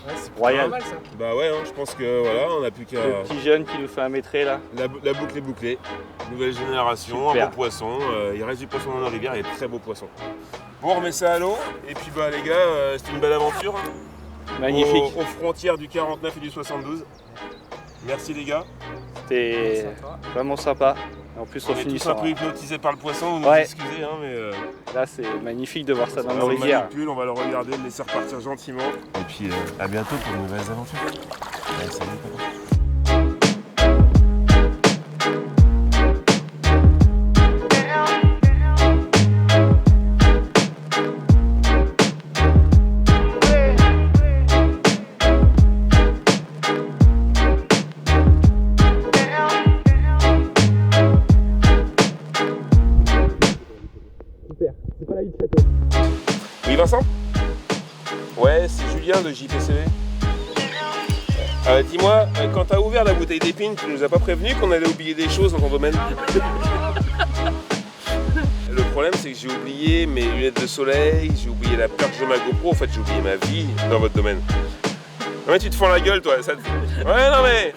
Ouais, c'est Royal. pas mal ça. Bah ouais, hein, je pense que voilà, on a plus qu'à. Le petit jeune qui nous fait un maîtré là. La boucle est bouclée. Nouvelle génération, Super. un beau poisson. Il reste du poisson dans nos rivières et très beau poisson. Bon, on remet ça à l'eau. Et puis bah les gars, c'était une belle aventure. Magnifique. Aux frontières du 49 et du 72. Merci les gars. C'était vraiment sympa. Et en plus, On on est finit tous un sur peu hypnotisés par le poisson, vous nous Ouais. excusez, hein, mais Là, c'est magnifique de voir ça dans on nos le rivières. manipule, on va le regarder, le laisser repartir gentiment. Et puis à bientôt pour de nouvelles aventures. Allez, salut, papa. Oui Vincent? Ouais, c'est Julien de JPCV. Dis-moi, quand t'as ouvert la bouteille d'épines, tu nous as pas prévenu qu'on allait oublier des choses dans ton domaine? Le problème c'est que j'ai oublié mes lunettes de soleil, j'ai oublié la perche de ma GoPro, en fait j'ai oublié ma vie dans votre domaine. Non mais tu te fends la gueule toi, ouais non mais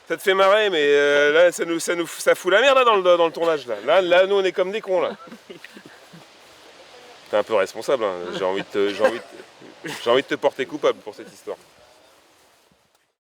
ça te fait marrer mais là ça fout la merde là, dans le tournage là. Là nous on est comme des cons là. T'es un peu responsable, hein. J'ai envie de te porter coupable pour cette histoire.